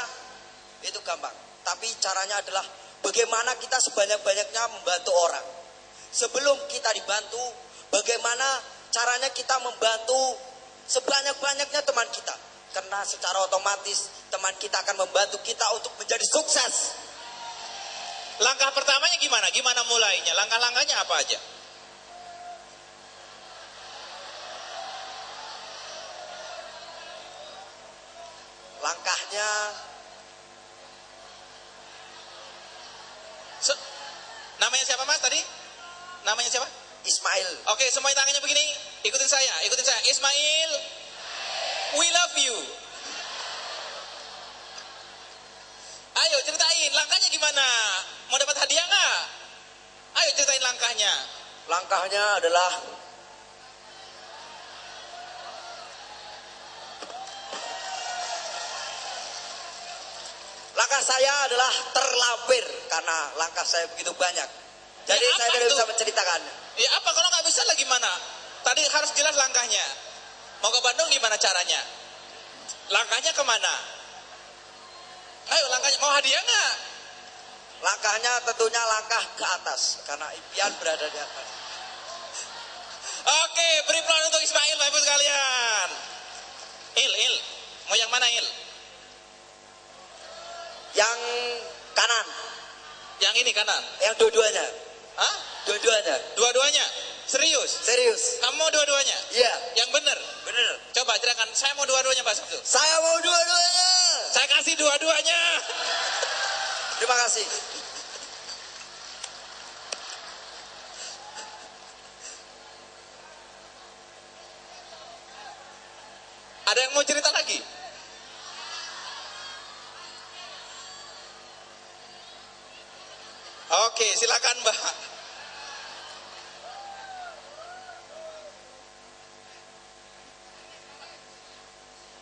itu gampang. Tapi caranya adalah bagaimana kita sebanyak-banyaknya membantu orang. Sebelum kita dibantu, bagaimana caranya kita membantu sebanyak-banyaknya teman kita. Karena secara otomatis teman kita akan membantu kita untuk menjadi sukses. Langkah pertamanya gimana? Gimana mulainya? Langkah-langkahnya apa aja? Langkahnya namanya siapa Mas tadi? Namanya siapa? Ismail. Oke, semuanya tangannya begini. Ikutin saya. Ismail, we love you. Ayo ceritain langkahnya gimana? Mau dapat hadiah nggak? Ayo ceritain langkahnya. Langkahnya adalah langkah saya adalah terlampir karena langkah saya begitu banyak. Jadi Ya, saya apa tidak itu? bisa menceritakan. Ya apa kalau nggak bisa lah gimana? Tadi harus jelas langkahnya. Mau ke Bandung gimana caranya? Langkahnya kemana? Ayo langkahnya. Mau hadiah nggak? Langkahnya tentunya langkah ke atas karena impian berada di atas. Oke, beri aplaus untuk Ismail, Bapak Ibu sekalian. Il. Mau yang mana Il? Yang kanan, Yang ini kanan. yang dua-duanya. Hah? Dua-duanya. Dua-duanya? Serius? Serius. Kamu mau dua-duanya? Iya, Yang benar? bener. Coba silakan. Saya mau dua-duanya Pak Sabtu. Saya mau dua-duanya. Saya kasih dua-duanya. Terima kasih. Ada yang mau cerita lagi? Oke, silakan Mbak.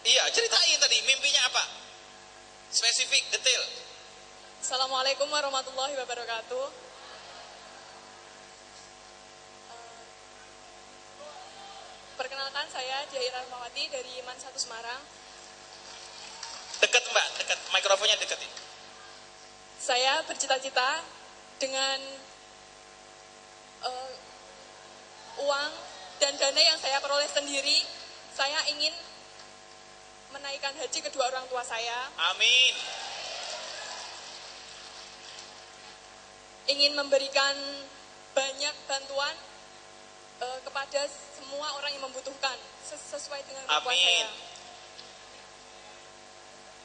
Iya, ceritain tadi mimpinya apa? Spesifik, detail. Assalamualaikum warahmatullahi wabarakatuh. Perkenalkan saya Dia Rahmawati dari Iman 1 Semarang. Dekat Mbak, dekat. Mikrofonnya deketin. Saya bercita-cita dengan uang dan dana yang saya peroleh sendiri, saya ingin menaikkan haji kedua orang tua saya. Amin. Ingin memberikan banyak bantuan kepada semua orang yang membutuhkan sesuai dengan kemampuan Amin. saya.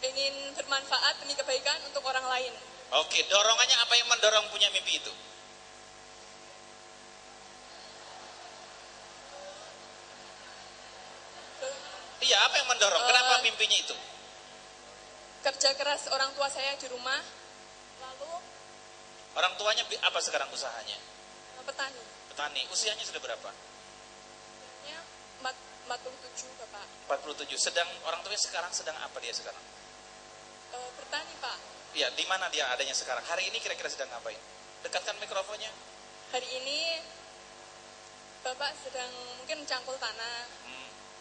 Ingin bermanfaat demi kebaikan untuk orang lain. Oke, dorongannya apa yang mendorong punya mimpi itu? Iya, apa yang mendorong? Kenapa mimpinya itu? Kerja keras orang tua saya di rumah, lalu Orang tuanya apa sekarang usahanya? petani. Petani. Usianya sudah berapa? Nya 47 Bapak. 47. Sedang orang tuanya sekarang sedang apa dia sekarang? Bertani Pak. Iya, di mana dia adanya sekarang? Hari ini kira-kira sedang ngapain? Dekatkan mikrofonnya. Hari ini Bapak sedang mungkin mencangkul tanah,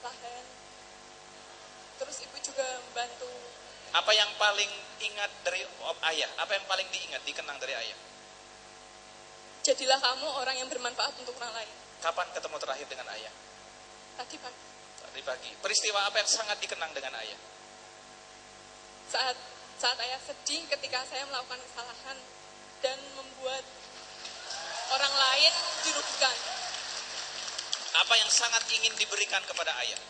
lahan. Terus Ibu juga membantu. Apa yang paling ingat dari ayah? Apa yang paling diingat, dikenang dari ayah? Jadilah kamu orang yang bermanfaat untuk orang lain. Kapan ketemu terakhir dengan ayah? Tadi pagi, Tadi pagi. Peristiwa apa yang sangat dikenang dengan ayah? saat ayah sedih ketika saya melakukan kesalahan dan membuat orang lain dirugikan. Apa yang sangat ingin diberikan kepada ayah?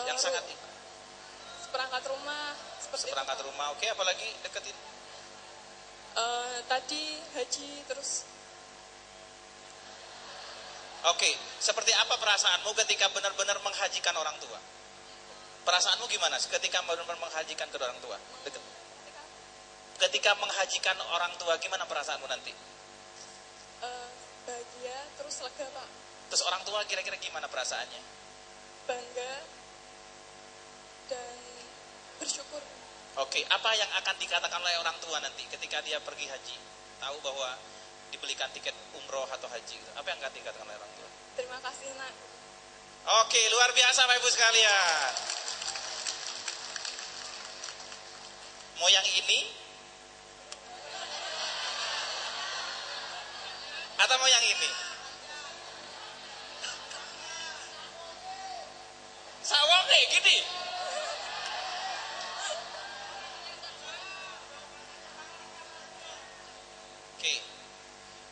Yang sangat seperangkat rumah seperti seperangkat itu. rumah. Oke, apalagi deketin. Tadi haji terus Oke, seperti apa perasaanmu ketika benar-benar menghajikan orang tua? Perasaanmu gimana ketika benar-benar menghajikan kedua orang tua? Ketika menghajikan orang tua, gimana perasaanmu nanti? bahagia terus lega Pak. Terus orang tua kira-kira gimana perasaannya? Bangga dan bersyukur. Oke, apa yang akan dikatakan oleh orang tua nanti ketika dia pergi haji? Tahu bahwa dibelikan tiket umroh atau haji gitu. Apa yang akan dikatakan oleh orang tua? Terima kasih nak. Oke, luar biasa Bapak Ibu sekalian. Mau yang ini? Atau mau yang ini? Sawang nih, gini. Oke,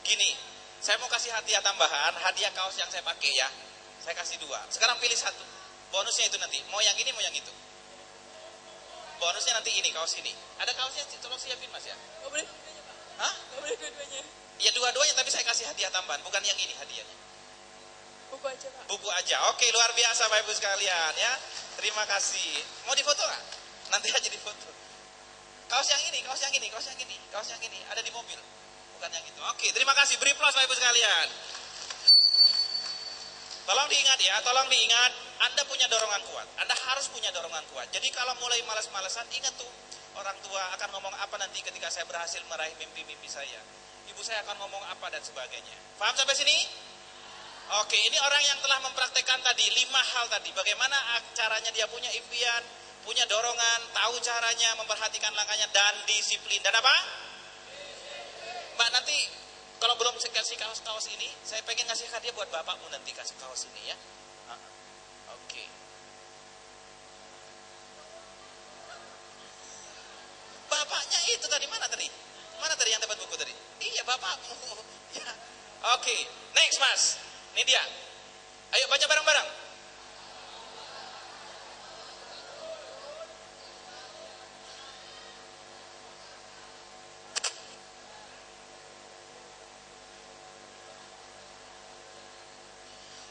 gini. Saya mau kasih hadiah tambahan, hadiah kaos yang saya pakai ya. Saya kasih 2. Sekarang pilih satu. Bonusnya itu nanti. Mau yang ini, mau yang itu. Bonusnya nanti ini, kaos ini. Ada kaosnya, tolong siapin Mas ya. Gak boleh dua-duanya Pak. Hah? Gak boleh dua-duanya. Ya dua-duanya, tapi saya kasih hadiah tambahan. Bukan yang ini hadiahnya. Buku aja Pak. Buku aja. Oke, luar biasa Bapak Ibu sekalian ya. Terima kasih. Mau difoto nggak? Nanti aja difoto. Kaos yang ini, kaos yang ini, kaos yang ini, kaos yang ini. Ada di mobil. Bukan yang itu. Oke, terima kasih. Beri plus Bapak Ibu sekalian. Tolong diingat ya, tolong diingat. Anda punya dorongan kuat. Anda harus punya dorongan kuat. Jadi kalau mulai malas-malasan, ingat tuh. Orang tua akan ngomong apa nanti ketika saya berhasil meraih mimpi-mimpi saya. Ibu saya akan ngomong apa dan sebagainya. Paham sampai sini? Oke, ini orang yang telah mempraktekkan tadi 5 hal tadi. Bagaimana caranya dia punya impian, punya dorongan, tahu caranya, memperhatikan langkahnya, dan disiplin. Dan apa? Mbak, nanti kalau belum saya kasih kaos-kaos ini, saya pengen ngasih hadiah buat bapakmu nanti, kasih kaos ini ya. Oke. Bapaknya itu tadi mana tadi? Mana tadi yang dapat buku tadi? Iya, bapakmu. Ya. Oke, next Mas. Ini dia. Ayo baca bareng-bareng.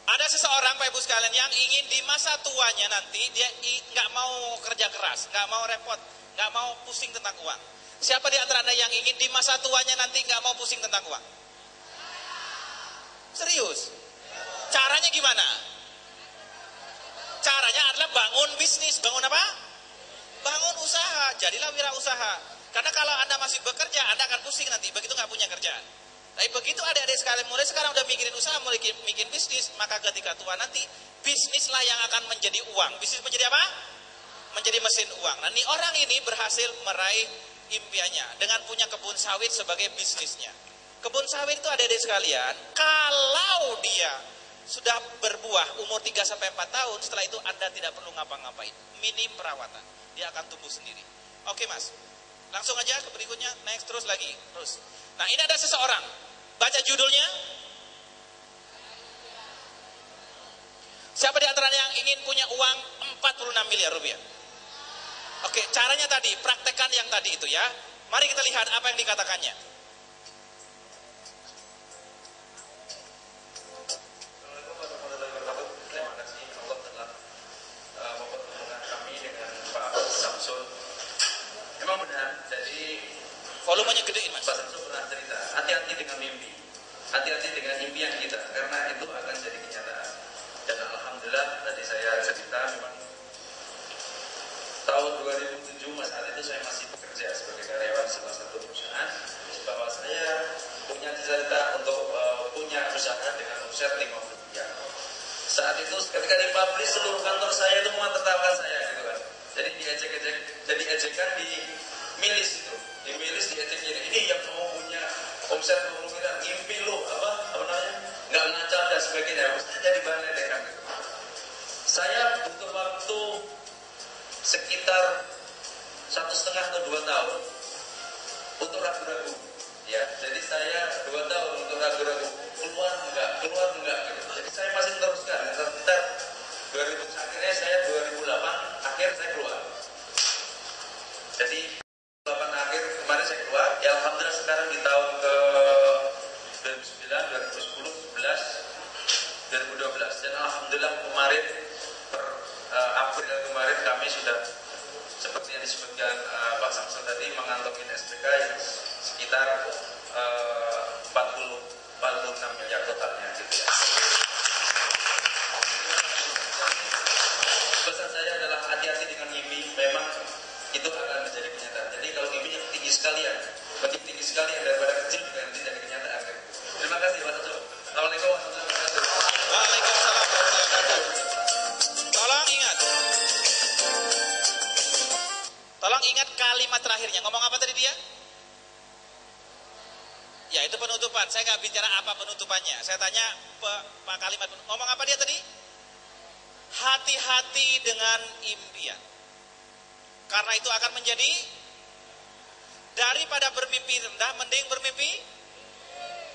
Ada seseorang Bapak Ibu sekalian yang ingin di masa tuanya nanti dia nggak mau kerja keras, nggak mau repot, nggak mau pusing tentang uang. Siapa di antara Anda yang ingin di masa tuanya nanti nggak mau pusing tentang uang? Serius? Caranya gimana? Caranya adalah bangun bisnis. Bangun apa? Bangun usaha. Jadilah wirausaha. Karena kalau Anda masih bekerja, Anda akan pusing nanti. Begitu nggak punya kerjaan. Tapi begitu adik-adik sekalian mulai sekarang udah mikirin usaha, mulai bikin bisnis, maka ketika tua nanti, bisnislah yang akan menjadi uang. Bisnis menjadi apa? Menjadi mesin uang. Nah, ini orang ini berhasil meraih impiannya dengan punya kebun sawit sebagai bisnisnya. Kebun sawit itu adik-adik sekalian, kalau dia sudah berbuah umur 3-4 tahun, setelah itu Anda tidak perlu ngapa-ngapain. Minim perawatan. Dia akan tumbuh sendiri. Oke Mas, langsung aja ke berikutnya. Next, terus lagi. Terus. Nah, ini ada seseorang. Baca judulnya. Siapa di antara yang ingin punya uang 46 miliar rupiah? Oke, caranya tadi, praktekkan yang tadi itu ya. Mari kita lihat apa yang dikatakannya. Volumenya gedein Mas. Pak Samsul pernah cerita, hati-hati dengan mimpi, hati-hati dengan impian kita, karena itu akan jadi kenyataan. Dan alhamdulillah tadi saya cerita memang tahun 2007 saat itu saya masih bekerja sebagai karyawan salah satu perusahaan, bahwa saya punya cita-cita untuk punya usaha dengan omset 50 miliar. Saat itu ketika dipublish seluruh kantor saya itu mengatasnamakan saya gitu kan. Jadi diejek-ejek, jadi ejekan di milis itu. Di milis diejek ini yang mau punya omset 20 miliar, ngimpi lu apa namanya? Enggak ngacar dan sebagainya. Maksudnya jadi bahan ledekan gitu. Saya butuh waktu sekitar 1,5 atau 2 tahun untuk ragu-ragu. Ya, jadi saya 2 tahun untuk ragu-ragu, keluar enggak gitu. Jadi saya masih teruskan. Sekitar 2000 akhirnya saya 2008 akhir saya keluar. Jadi 2008 akhir kemarin saya keluar. Ya alhamdulillah sekarang di tahun ke 2009, 2010, 11, 2012 dan alhamdulillah kemarin April kemarin kami sudah seperti yang disebutkan Pak Samsul tadi mengantongi SPK yang sekitar 46 miliar totalnya gitu ya. akan menjadi kenyataan. Jadi kalau mimpinya tinggi sekalian, lebih tinggi sekalian daripada kecil juga nanti jadi kenyataan. Terima kasih Pak Tutu. Assalamualaikum warahmatullahi wabarakatuh. Waalaikumsalam warahmatullahi wabarakatuh. Tolong ingat kalimat terakhirnya. Ngomong apa tadi dia? Ya, itu penutupan. Saya nggak bicara apa penutupannya. Saya tanya Pak kalimat. Ngomong apa dia tadi? Hati-hati dengan impian. Karena itu akan menjadi, daripada bermimpi rendah, mending bermimpi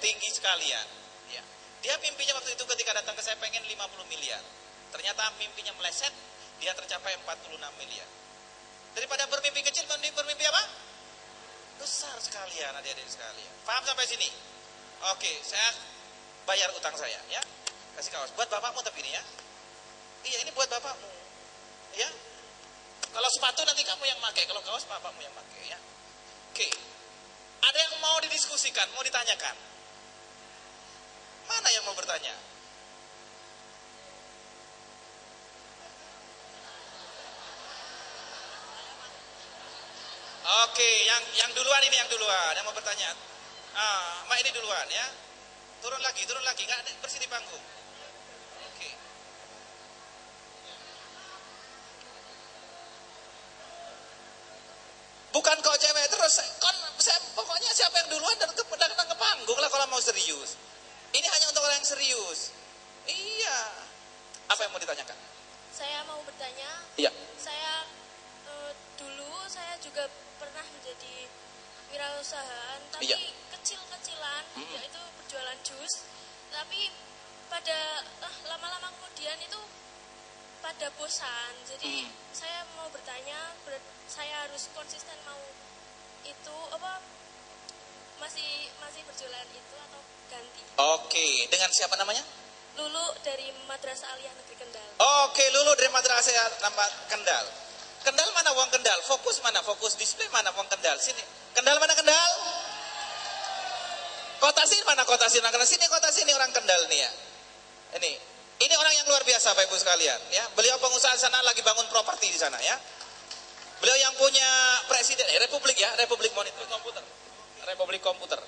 tinggi sekalian. Ya. Dia mimpinya waktu itu ketika datang ke saya pengen 50 miliar. Ternyata mimpinya meleset, dia tercapai 46 miliar. Daripada bermimpi kecil, mending bermimpi apa? Besar sekalian, adik-adik sekalian. Paham sampai sini? Oke, saya bayar utang saya, ya. Kasih kaos. Buat bapakmu tapi ini ya. Iya, ini buat bapakmu. Ya. Kalau sepatu nanti kamu yang pakai, kalau kaos bapakmu yang pakai, ya. Oke. Ada yang mau didiskusikan, mau ditanyakan? Mana yang mau bertanya? Oke, yang duluan ini yang duluan, yang mau bertanya. Mbak ini duluan ya. Turun lagi, nggak bersih di panggung. Oke. Bukan kok cewek terus, pokoknya siapa yang duluan dan datang ke panggung lah kalau mau serius. Ini hanya untuk orang yang serius. Iya. Apa yang mau ditanyakan? Saya mau bertanya. Iya. Saya dulu saya juga pernah menjadi wirausahaan, tapi iya, kecil-kecilan, yaitu berjualan jus. Tapi pada lama-lama kemudian itu pada bosan. Jadi saya mau bertanya, saya harus konsisten mau itu apa masih berjualan itu atau ganti? Oke, dengan siapa namanya? Lulu dari Madrasah Aliyah Negeri Kendal. Oke, Lulu dari Madrasah Kendal. Kendal mana uang Kendal? Fokus mana? Fokus display mana uang Kendal? Sini. Kendal mana Kendal? Kota sini mana kota sini? Sini kota sini orang Kendal nih ya. Ini orang yang luar biasa Bapak Ibu sekalian ya. Beliau pengusaha sana lagi bangun properti di sana ya. Beliau yang punya presiden Republik ya, Republik Monitor Komputer. Republik Komputer.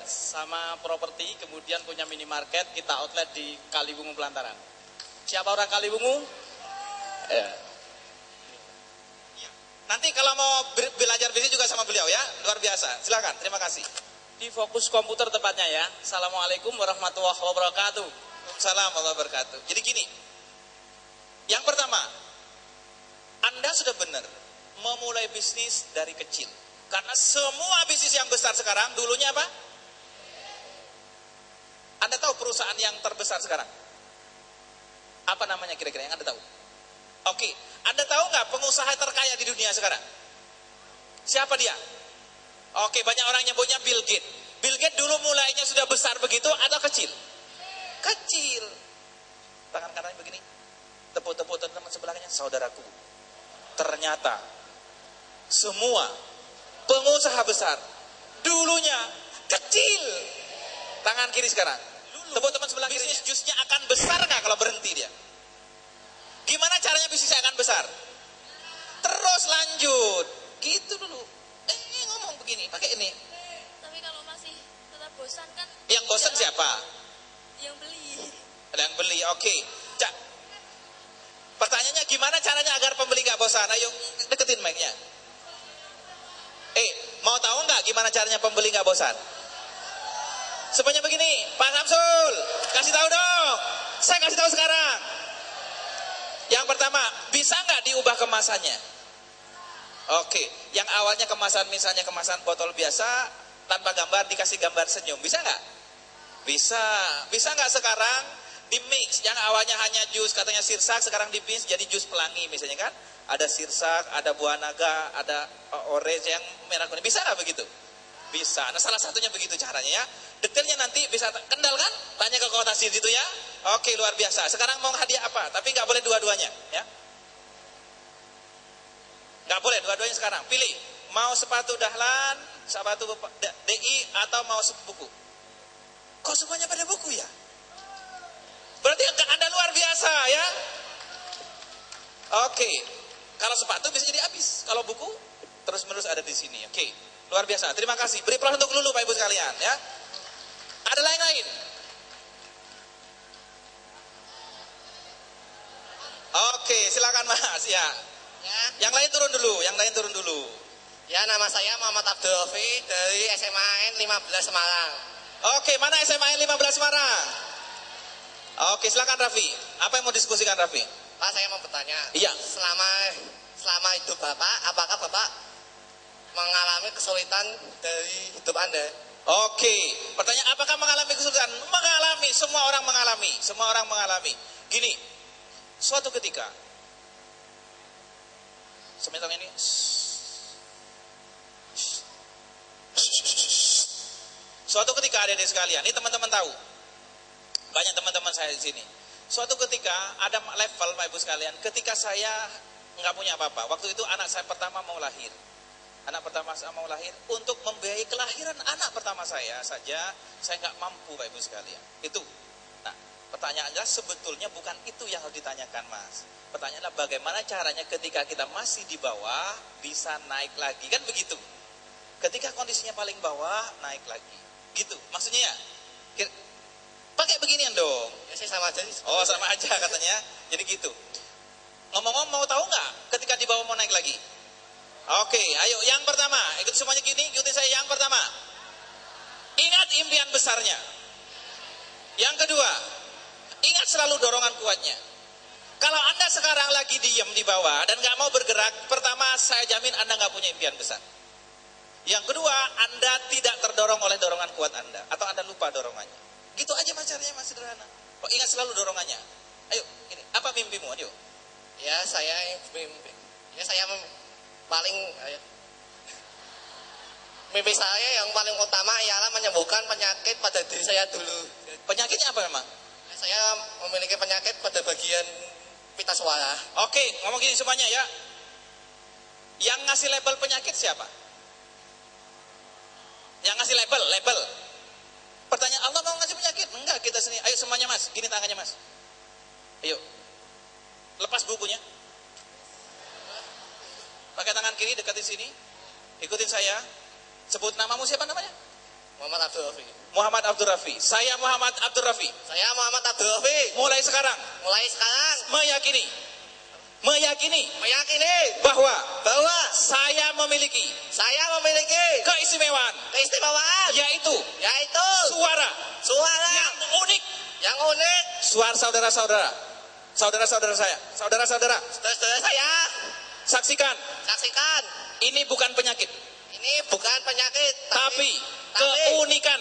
Sama properti, kemudian punya minimarket, kita outlet di Kaliwungu Pelantaran. Siapa orang Kaliwungu? Ya. Nanti kalau mau belajar bisnis juga sama beliau ya, luar biasa. Silakan, terima kasih. Di Fokus Komputer tepatnya ya. Assalamualaikum warahmatullahi wabarakatuh. Waalaikumsalam warahmatullahi wabarakatuh. Jadi gini, yang pertama, Anda sudah benar memulai bisnis dari kecil. Karena semua bisnis yang besar sekarang dulunya apa? Anda tahu perusahaan yang terbesar sekarang? Apa namanya kira-kira yang Anda tahu? Oke, Anda tahu nggak pengusaha terkaya di dunia sekarang? Siapa dia? Oke, banyak orang nyebutnya Bill Gates. Bill Gates dulu mulainya sudah besar begitu atau kecil? Kecil. Tangan kanannya begini. Tepuk-tepuk teman sebelahnya, saudaraku. Ternyata semua pengusaha besar dulunya kecil. Tangan kiri sekarang. Tepuk teman sebelah kiri. Bisnis jusnya akan besar nggak kalau berhenti dia? Gimana caranya bisnisnya akan besar? Terus lanjut. Gitu dulu. Ngomong begini, pakai ini. Tapi kalau masih tetap bosan kan? Yang bosan siapa? Yang beli. Ada yang beli, oke. Cak. Pertanyaannya gimana caranya agar pembeli gak bosan? Ayo deketin mic-nya. Mau tahu nggak gimana caranya pembeli gak bosan? Sebenarnya begini, Pak Samsul, kasih tahu dong. Saya kasih tahu sekarang. Yang pertama, bisa nggak diubah kemasannya? Oke, yang awalnya kemasan misalnya kemasan botol biasa tanpa gambar dikasih gambar senyum, bisa nggak? Bisa. Bisa nggak sekarang di mix yang awalnya hanya jus katanya sirsak sekarang di mix jadi jus pelangi misalnya kan? Ada sirsak, ada buah naga, ada orange yang merah kuning. Bisa nggak begitu? Bisa. Nah salah satunya begitu caranya ya. Detailnya nanti bisa Kendal kan? Tanya ke kota situ ya. Oke, luar biasa. Sekarang mau hadiah apa? Tapi nggak boleh dua-duanya ya. Nggak boleh dua-duanya sekarang. Pilih. Mau sepatu Dahlan, sepatu DI atau mau buku? Kok semuanya pada buku ya? Berarti Anda luar biasa ya. Oke. Kalau sepatu bisa jadi habis. Kalau buku terus menerus ada di sini. Oke, luar biasa. Terima kasih. Beri aplaus untuk Lulu Pak Ibu sekalian ya. Ada lain-lain? Oke, silakan Mas ya. Yang lain turun dulu. Ya, nama saya Muhammad Abdul Rafi dari SMA 15 Semarang. Oke, mana SMA 15 Semarang? Oke, silakan Raffi. Apa yang mau diskusikan Raffi? Pak, saya mau bertanya. Iya. Selama hidup Bapak, apakah Bapak mengalami kesulitan dari hidup Anda? Oke, pertanyaan apakah mengalami kesulitan? Mengalami, semua orang mengalami. Gini, suatu ketika, sementara ini, suatu ketika adik-adik sekalian, ini teman-teman tahu, banyak teman-teman saya di sini. Suatu ketika ada level Pak Ibu sekalian, ketika saya nggak punya apa-apa, waktu itu anak saya pertama mau lahir. Untuk membiayai kelahiran anak pertama saya saja, saya nggak mampu Pak Ibu sekalian. Itu. Nah, pertanyaannya sebetulnya bukan itu yang harus ditanyakan Mas. Pertanyaannya bagaimana caranya ketika kita masih di bawah bisa naik lagi, kan begitu. Ketika kondisinya paling bawah, naik lagi. Gitu, maksudnya ya. Pakai beginian dong. Ya, saya sama aja. Oh, sama aja katanya. Jadi gitu. Ngomong-ngomong, mau tahu nggak ketika di bawah mau naik lagi? Oke, ayo yang pertama, ikut semuanya gini, ikutin saya yang pertama. Ingat impian besarnya. Yang kedua, ingat selalu dorongan kuatnya. Kalau Anda sekarang lagi diem di bawah dan nggak mau bergerak, pertama saya jamin Anda nggak punya impian besar. Yang kedua, Anda tidak terdorong oleh dorongan kuat Anda, atau Anda lupa dorongannya. Gitu aja Mas, caranya Mas, sederhana. Oh, ingat selalu dorongannya. Ayo, ini apa mimpimu? Ayo. Ya, saya paling mimpi saya yang paling utama ialah menyembuhkan penyakit pada diri saya dulu. Penyakitnya apa memang? Saya memiliki penyakit pada bagian pita suara. Oke, ngomong gini semuanya ya. Yang ngasih label penyakit siapa? Yang ngasih label. Pertanyaan Allah mau ngasih penyakit? Enggak, kita sendiri. Ayo semuanya Mas, gini tangannya Mas. Ayo. Lepas bukunya. Pakai tangan kiri deketin sini. Ikutin saya. Sebut namamu, siapa namanya? Muhammad Abdul Rafi. Muhammad Abdul Rafi. Saya Muhammad Abdul Rafi. Saya Muhammad Abdul Rafi. Mulai sekarang meyakini bahwa saya memiliki keistimewaan yaitu suara yang unik. Suara saudara-saudara saya. Saksikan. Ini bukan penyakit. Tapi keunikan.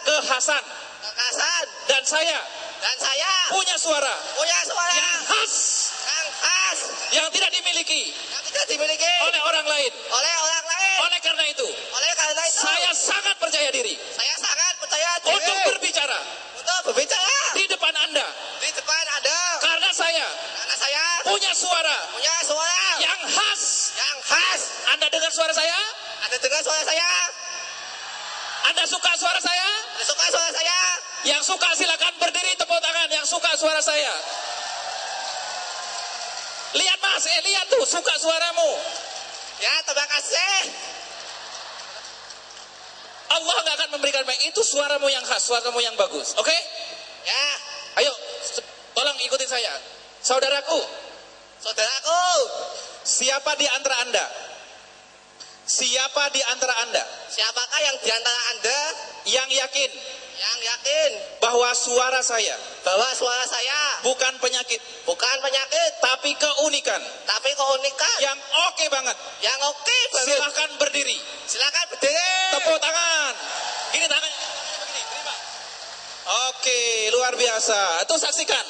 Kekhasan. Dan saya punya suara yang khas. Yang tidak dimiliki oleh orang lain. Oleh karena itu, saya sangat percaya diri untuk berbicara di depan Anda. Karena saya punya suara yang khas. Anda dengar suara saya? Anda suka suara saya? Yang suka silakan berdiri, tepuk tangan. Yang suka suara saya. Lihat Mas, lihat tuh, suka suaramu. Ya, terima kasih. Allah nggak akan memberikan baik. Itu suaramu yang khas, suaramu yang bagus. Oke? Ya. Ayo, tolong ikutin saya. Saudaraku. Siapa di antara Anda? Siapakah yang di antara Anda yang yakin bahwa suara saya bukan penyakit, tapi keunikan yang oke banget. Silahkan berdiri. Tepuk tangan. Gini tangan. Terima. Oke, luar biasa. Itu saksikan.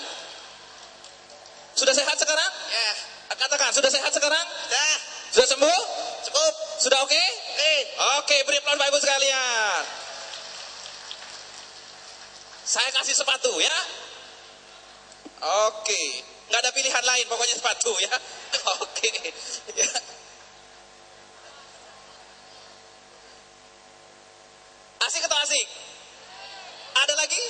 Sudah sehat sekarang? Ya. Katakan, sudah sehat sekarang? Dah. Sudah sembuh? Cukup. Sudah oke? Oke, beri aplaus Bapak Ibu sekalian. Saya kasih sepatu ya. Oke, nggak ada pilihan lain, pokoknya sepatu ya. Oke. Ya. Asik atau asik? Ada lagi?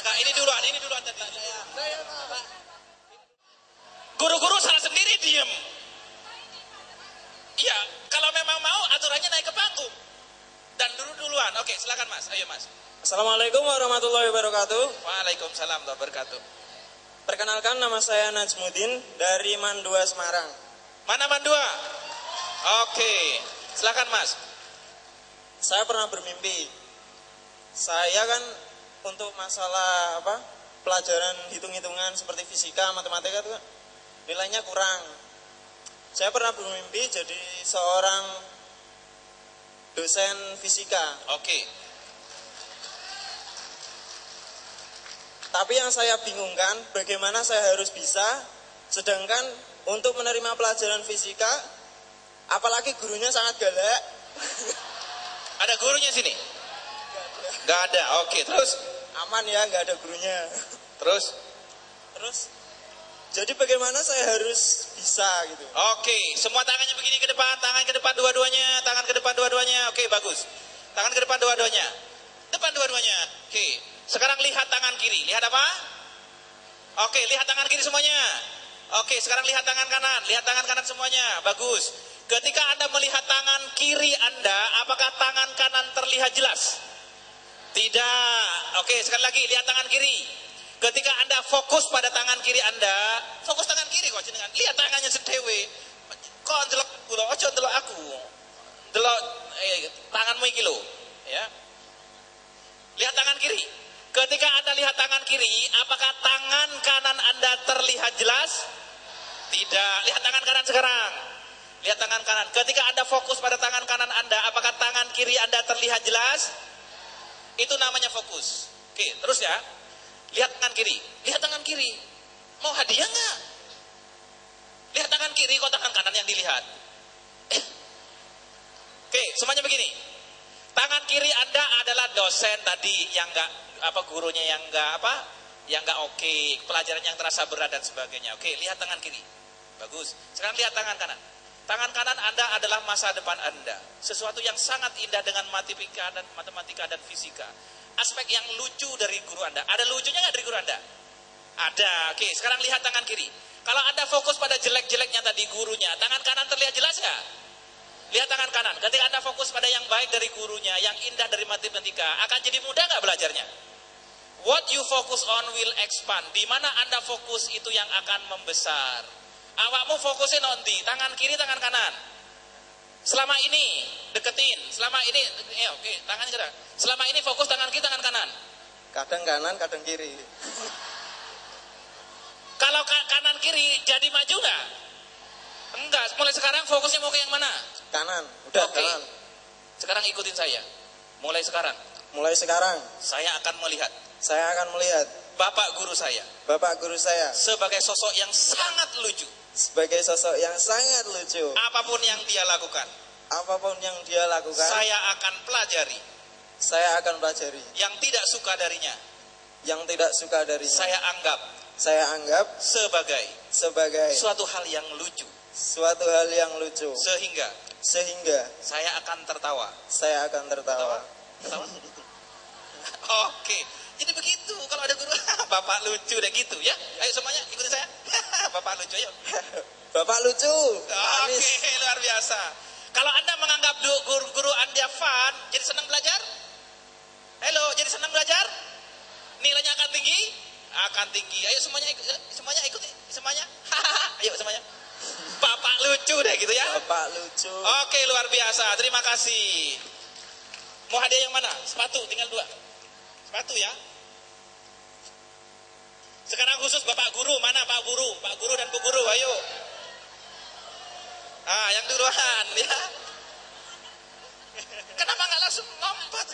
Enggak, ini duluan tadi. Guru-guru salah sendiri diem. Iya, kalau memang mau aturannya naik ke panggung. Dan duluan. Oke, silakan Mas. Ayo Mas. Assalamualaikum warahmatullahi wabarakatuh. Waalaikumsalam warahmatullahi wabarakatuh. Perkenalkan, nama saya Najmuddin dari Mandua, Semarang. Mana Mandua? Oke, silakan Mas. Saya pernah bermimpi. Saya kan untuk masalah pelajaran hitung-hitungan seperti fisika, matematika itu nilainya kurang. Saya pernah bermimpi jadi seorang dosen fisika. Oke. Tapi yang saya bingungkan, bagaimana saya harus bisa, sedangkan untuk menerima pelajaran fisika, apalagi gurunya sangat galak. Ada gurunya sini? Gak ada. Oke, terus? Aman ya, gak ada gurunya. Terus? Jadi bagaimana saya harus bisa gitu? Oke, semua tangannya begini ke depan, tangan ke depan dua-duanya, tangan ke depan dua-duanya. Oke, bagus. Tangan ke depan dua-duanya. Depan dua-duanya. Oke, sekarang lihat tangan kiri. Lihat apa? Oke, lihat tangan kiri semuanya. Oke, sekarang lihat tangan kanan. Lihat tangan kanan semuanya. Bagus. Ketika Anda melihat tangan kiri Anda, apakah tangan kanan terlihat jelas? Tidak. Oke, sekali lagi lihat tangan kiri. Ketika Anda fokus pada tangan kiri Anda, fokus tangan kiri kok jenengan. Lihat tangannya sedewe. Kok ndelok kula, ojo ndelok aku. Ndelok tanganmu iki lho, ya. Lihat tangan kiri. Ketika Anda lihat tangan kiri, apakah tangan kanan Anda terlihat jelas? Tidak. Lihat tangan kanan sekarang. Lihat tangan kanan. Ketika Anda fokus pada tangan kanan Anda, apakah tangan kiri Anda terlihat jelas? Itu namanya fokus. Oke, terus ya. Lihat tangan kiri. Lihat tangan kiri. Mau hadiah nggak? Lihat tangan kiri, kok tangan kanan yang dilihat? Oke, semuanya begini. Tangan kiri Anda adalah dosen tadi yang gurunya yang nggak oke, pelajaran yang terasa berat dan sebagainya. Oke, lihat tangan kiri. Bagus. Sekarang lihat tangan kanan. Tangan kanan Anda adalah masa depan Anda. Sesuatu yang sangat indah dengan matematika dan fisika. Aspek yang lucu dari guru Anda. Ada lucunya nggak dari guru Anda? Ada. Oke, sekarang lihat tangan kiri. Kalau Anda fokus pada jelek-jeleknya tadi gurunya, tangan kanan terlihat jelas nggak? Lihat tangan kanan. Ketika Anda fokus pada yang baik dari gurunya, yang indah dari matematika, akan jadi mudah nggak belajarnya? What you focus on will expand. Di mana Anda fokus itu yang akan membesar. Awakmu fokusnya nanti, tangan kiri, tangan kanan. Selama ini deketin, selama ini, oke, tangan kiri. Selama ini fokus tangan kiri, tangan kanan. Kadang kanan, kadang kiri. Kalau kanan kiri jadi maju nggak? Enggak. Mulai sekarang fokusnya mau ke yang mana? Kanan. Udah oke. Kanan. Sekarang ikutin saya. Mulai sekarang. Saya akan melihat. Bapak guru saya. Sebagai sosok yang sangat lucu. Apapun yang dia lakukan. Saya akan pelajari. Yang tidak suka darinya. Saya anggap sebagai suatu hal yang lucu. Sehingga saya akan tertawa. Tertawa? Oke. Jadi begitu kalau ada guru, Bapak lucu deh gitu ya. Ayo semuanya ikutin saya. Bapak lucu ayo. Bapak lucu. Oke, luar biasa. Kalau Anda menganggap guru Anda fun, jadi senang belajar? Halo, jadi senang belajar? Nilainya akan tinggi? Akan tinggi. Ayo semuanya ikuti semuanya. Ayo semuanya. Bapak lucu deh gitu ya. Bapak lucu. Oke, luar biasa. Terima kasih. Mau hadiah yang mana? Sepatu, tinggal 2. Sepatu ya. Sekarang khusus Bapak guru, mana Pak guru? Pak guru dan Bu guru, ayo. Yang duluan ya. Kenapa nggak langsung lompat?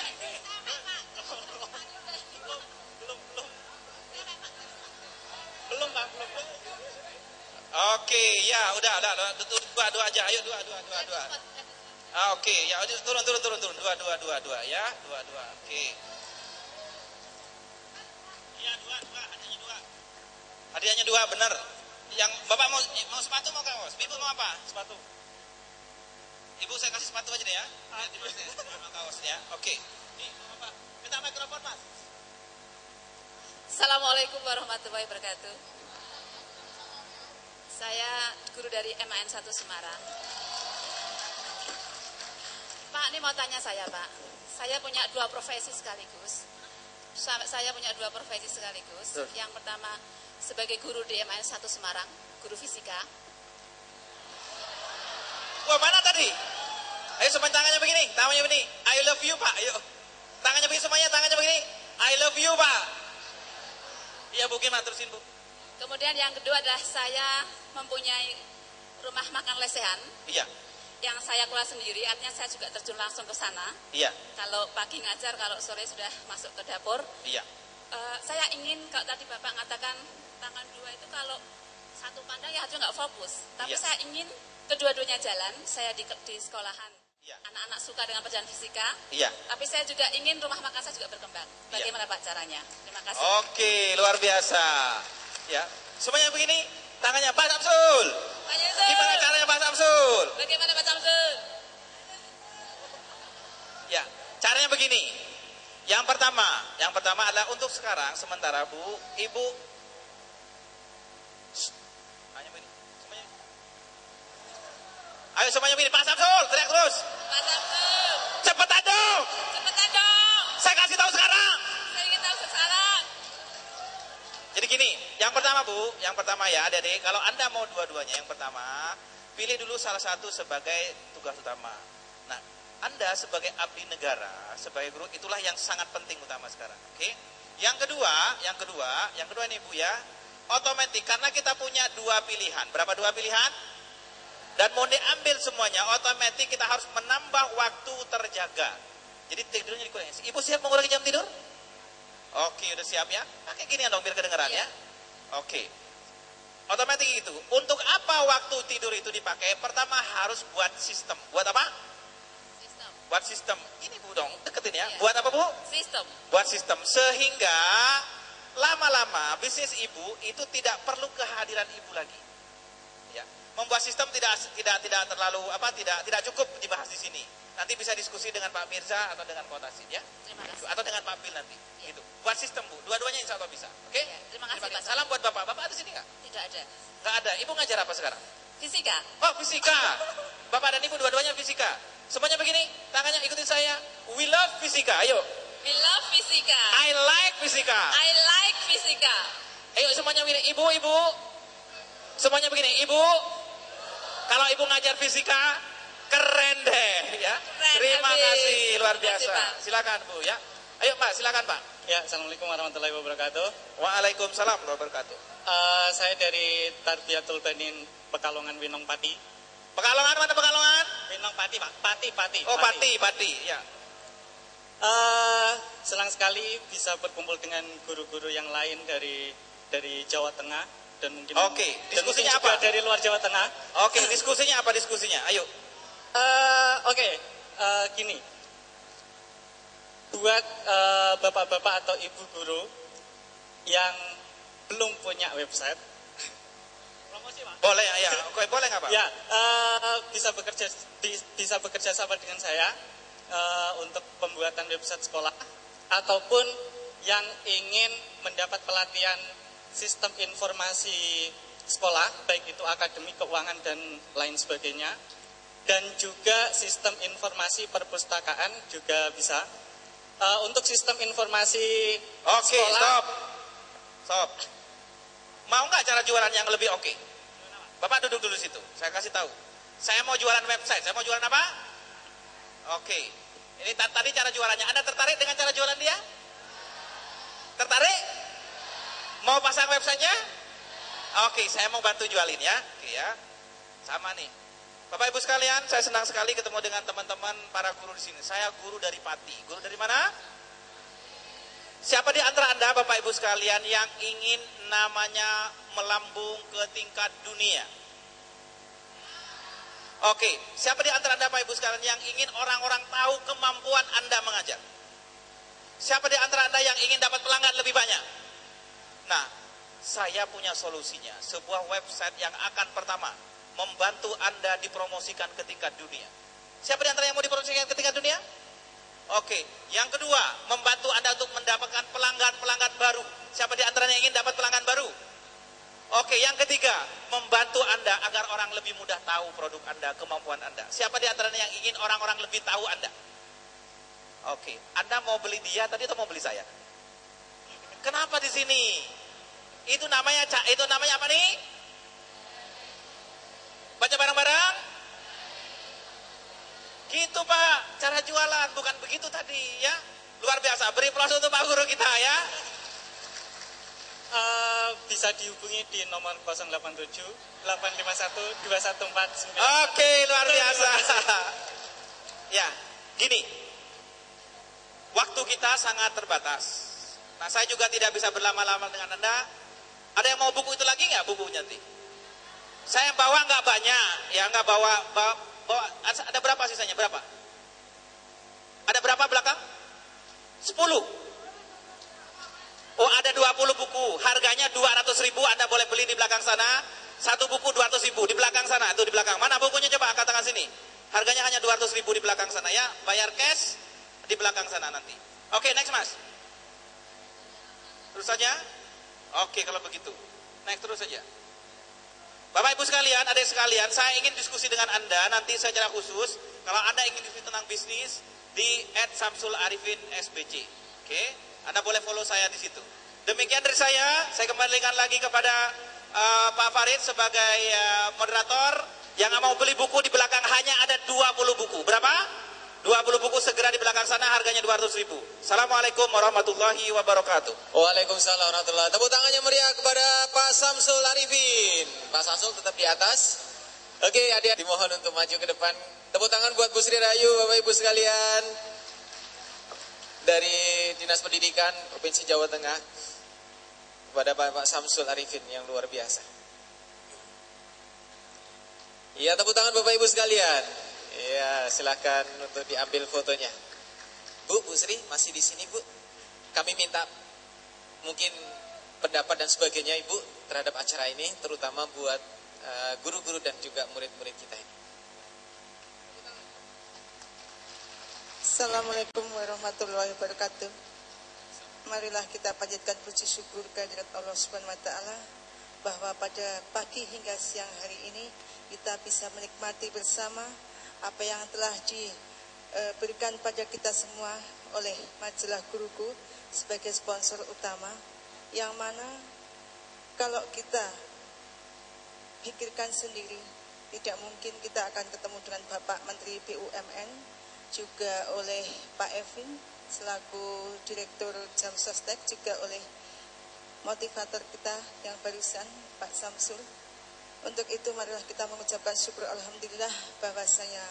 Belum Pak, belum. Oke, ya udah, dua aja, ayo dua. Oke, ya turun, 2 ya, 2. Oke. Iya 2, hadiahnya 2, bener. Yang Bapak mau sepatu mau kaos? Ibu mau apa? Sepatu. Ibu saya kasih sepatu aja deh ya. Mau kaos ya. Oke. Nih, Bapak. Minta mikrofon, Mas. Assalamualaikum warahmatullahi wabarakatuh. Saya guru dari MAN 1 Semarang. Pak, ini mau tanya saya, Pak. Saya punya dua profesi sekaligus. Yang pertama sebagai guru di MAN 1 Semarang, guru fisika. Wah, mana tadi? Ayo semuanya tangannya begini, I love you, Pak. Ayo. Tangannya begini semuanya, tangannya begini. I love you, Pak. Iya, Bu, gimana terusin, Bu? Kemudian yang kedua adalah saya mempunyai rumah makan lesehan. Iya. Yang saya kelola sendiri, artinya saya juga terjun langsung ke sana. Iya. Kalau pagi ngajar, kalau sore sudah masuk ke dapur. Iya. Saya ingin, kalau tadi Bapak mengatakan tangan dua itu kalau satu pandang ya harusnya nggak fokus. Tapi iya. saya ingin kedua-duanya jalan. Saya di sekolahan. Iya. Anak-anak suka dengan pelajaran fisika. Iya. Tapi saya juga ingin rumah makan saya juga berkembang. Bagaimana Pak caranya? Terima kasih. Oke, luar biasa. Ya, semuanya begini, tangannya Pak Samsul. Pak Samsul. Gimana caranya Pak Samsul? Bagaimana Pak Samsul? Ya, caranya begini. Yang pertama adalah untuk sekarang sementara Bu, Ibu. Hanya begini, semuanya. Ayo semuanya begini, Pak Samsul, teriak terus. Pak Samsul. Cepetan dong. Cepetan dong. Saya kasih tahu sekarang. Saya ingin tahu sekarang. Jadi gini, yang pertama Bu, yang pertama ya adik-adik, kalau Anda mau dua-duanya, yang pertama, pilih dulu salah satu sebagai tugas utama. Nah, Anda sebagai abdi negara, sebagai guru, itulah yang sangat penting utama sekarang. Oke? Yang kedua nih Bu ya, otomatis karena kita punya dua pilihan. Berapa dua pilihan? Dan mau diambil semuanya, otomatis kita harus menambah waktu terjaga. Jadi tidurnya dikurangi. Ibu siap mengurangi jam tidur? Oke, udah siap ya? Pakai gini dong biar kedengeran ya. Oke. Otomatis gitu. Untuk apa waktu tidur itu dipakai? Pertama harus buat sistem. Buat apa? Sistem. Buat sistem. Ini Bu dong, deketin ya. Buat apa Bu? Sistem. Buat sistem. Sehingga lama-lama bisnis ibu itu tidak perlu kehadiran ibu lagi. Ya. Membuat sistem tidak terlalu tidak cukup dibahas di sini. Nanti bisa diskusi dengan Pak Mirza atau dengan Pak Tasin ya. Terima kasih. Atau dengan Pak Bil nanti. Gitu. Buat sistem Bu, dua-duanya insya Allah bisa. Oke? Ya, terima kasih Pak. Salam buat Bapak. Bapak ada sini nggak? Tidak ada. Nggak ada. Ibu ngajar apa sekarang? Fisika. Oh, fisika. Bapak dan Ibu dua-duanya fisika. Semuanya begini, tangannya ikutin saya. We love fisika. Ayo. We love fisika. I like fisika. I like fisika. Ayo semuanya begini, Ibu. Semuanya begini, Ibu. Kalau Ibu ngajar fisika, keren deh ya. Keren, terima habis. kasih, luar Terima kasih, biasa. Pak. Silakan Bu ya. Ayo Pak, silakan Pak. Ya, Assalamualaikum warahmatullahi wabarakatuh. Waalaikumsalam warahmatullahi wabarakatuh. Saya dari Tarbiyatul Banin Pekalongan Winong Pati. Pekalongan mana Pekalongan? Winong Pati Pak, Pati. Oh Pati ya. Senang sekali bisa berkumpul dengan guru-guru yang lain dari Jawa Tengah dan mungkin diskusinya juga apa? Dari luar Jawa Tengah. Oke, diskusinya apa diskusinya? Ayo. Gini. Buat bapak-bapak atau ibu guru yang belum punya website. Promosi, Pak. Boleh ya. Oke, boleh nggak Pak? Ya, bisa bekerja sama dengan saya untuk pembuatan website sekolah ataupun yang ingin mendapat pelatihan sistem informasi sekolah, baik itu akademik, keuangan dan lain sebagainya, dan juga sistem informasi perpustakaan juga bisa. Untuk sistem informasi sekolah. Stop. Mau nggak cara jualan yang lebih oke? Bapak duduk dulu situ. Saya kasih tahu. Saya mau jualan website. Saya mau jualan apa? Oke. Ini tadi cara jualannya. Anda tertarik dengan cara jualan dia? Tertarik? Mau pasang websitenya? Oke, saya mau bantu jualin ya. Oke ya. Sama nih. Bapak Ibu sekalian, saya senang sekali ketemu dengan teman-teman para guru di sini. Saya guru dari Pati. Guru dari mana? Siapa di antara Anda Bapak Ibu sekalian yang ingin namanya melambung ke tingkat dunia? Oke, siapa di antara Anda Bapak Ibu sekalian yang ingin orang-orang tahu kemampuan Anda mengajar? Siapa di antara Anda yang ingin dapat pelanggan lebih banyak? Nah, saya punya solusinya. Sebuah website yang akan pertama membantu Anda dipromosikan ke tingkat dunia. Siapa di antara yang mau dipromosikan ke tingkat dunia? Oke, yang kedua, membantu Anda untuk mendapatkan pelanggan-pelanggan baru. Siapa di antaranya yang ingin dapat pelanggan baru? Oke, yang ketiga, membantu Anda agar orang lebih mudah tahu produk Anda, kemampuan Anda. Siapa di antaranya yang ingin orang-orang lebih tahu Anda? Oke, Anda mau beli dia tadi atau mau beli saya? Kenapa di sini? Itu namanya apa nih? Baca bareng-bareng? Gitu Pak, cara jualan, bukan begitu tadi ya. Luar biasa, beri aplaus untuk Pak Guru kita ya. Bisa dihubungi di nomor 087 851 2149. Oke, luar biasa. Ya, gini. Waktu kita sangat terbatas. Nah, saya juga tidak bisa berlama-lama dengan Anda. Ada yang mau buku itu lagi nggak, bukunya nanti? Saya bawa nggak banyak, ya nggak bawa. Ada berapa sisanya? Berapa? Ada berapa belakang? 10. Oh, ada 20 buku. Harganya 200.000. Anda boleh beli di belakang sana. Satu buku 200.000 di belakang sana. Itu di belakang. Mana bukunya coba angkat tangan sini. Harganya hanya 200.000 di belakang sana ya. Bayar cash di belakang sana nanti. Oke, next Mas. Terus saja. Oke, kalau begitu. Next terus saja. Bapak Ibu sekalian, adik sekalian, saya ingin diskusi dengan Anda nanti secara khusus. Kalau Anda ingin diskusi tentang bisnis di @samsul_arifin_sbc. Oke, Anda boleh follow saya di situ. Demikian dari saya kembalikan lagi kepada Pak Farid sebagai moderator. Yang mau beli buku di belakang hanya ada 20 buku. Berapa? 20 buku segera di belakang sana, harganya 200.000. Assalamualaikum warahmatullahi wabarakatuh. Waalaikumsalam warahmatullahi wabarakatuh. Tepuk tangannya meriah kepada Pak Samsul Arifin. Pak Samsul tetap di atas. Oke, adik dimohon untuk maju ke depan. Tepuk tangan buat Bu Sri Rahayu, Bapak Ibu sekalian. Dari Dinas Pendidikan Provinsi Jawa Tengah. Kepada Bapak Samsul Arifin yang luar biasa. Iya, tepuk tangan Bapak Ibu sekalian. Ya, silakan untuk diambil fotonya. Bu Sri masih di sini, Bu. Kami minta mungkin pendapat dan sebagainya Ibu terhadap acara ini, terutama buat guru-guru dan juga murid-murid kita ini. Assalamualaikum warahmatullahi wabarakatuh. Marilah kita panjatkan puji syukur kehadirat Allah Subhanahu wa taala bahwa pada pagi hingga siang hari ini kita bisa menikmati bersama apa yang telah diberikan pada kita semua oleh Majalah Guruku sebagai sponsor utama, yang mana kalau kita pikirkan sendiri tidak mungkin kita akan ketemu dengan Bapak Menteri BUMN, juga oleh Pak Evin selaku Direktur Jamsostek, juga oleh motivator kita yang barusan Pak Samsul. Untuk itu marilah kita mengucapkan syukur alhamdulillah bahwasanya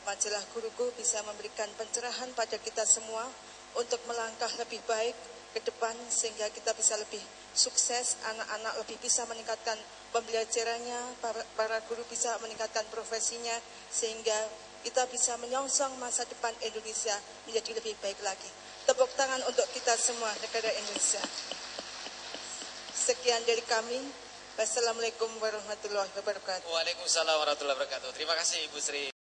Majalah Guruku bisa memberikan pencerahan pada kita semua untuk melangkah lebih baik ke depan, sehingga kita bisa lebih sukses, anak-anak lebih bisa meningkatkan pembelajarannya, para guru bisa meningkatkan profesinya, sehingga kita bisa menyongsong masa depan Indonesia menjadi lebih baik lagi. Tepuk tangan untuk kita semua, negara Indonesia. Sekian dari kami. Wassalamualaikum warahmatullahi wabarakatuh. Waalaikumsalam warahmatullahi wabarakatuh. Terima kasih Ibu Sri.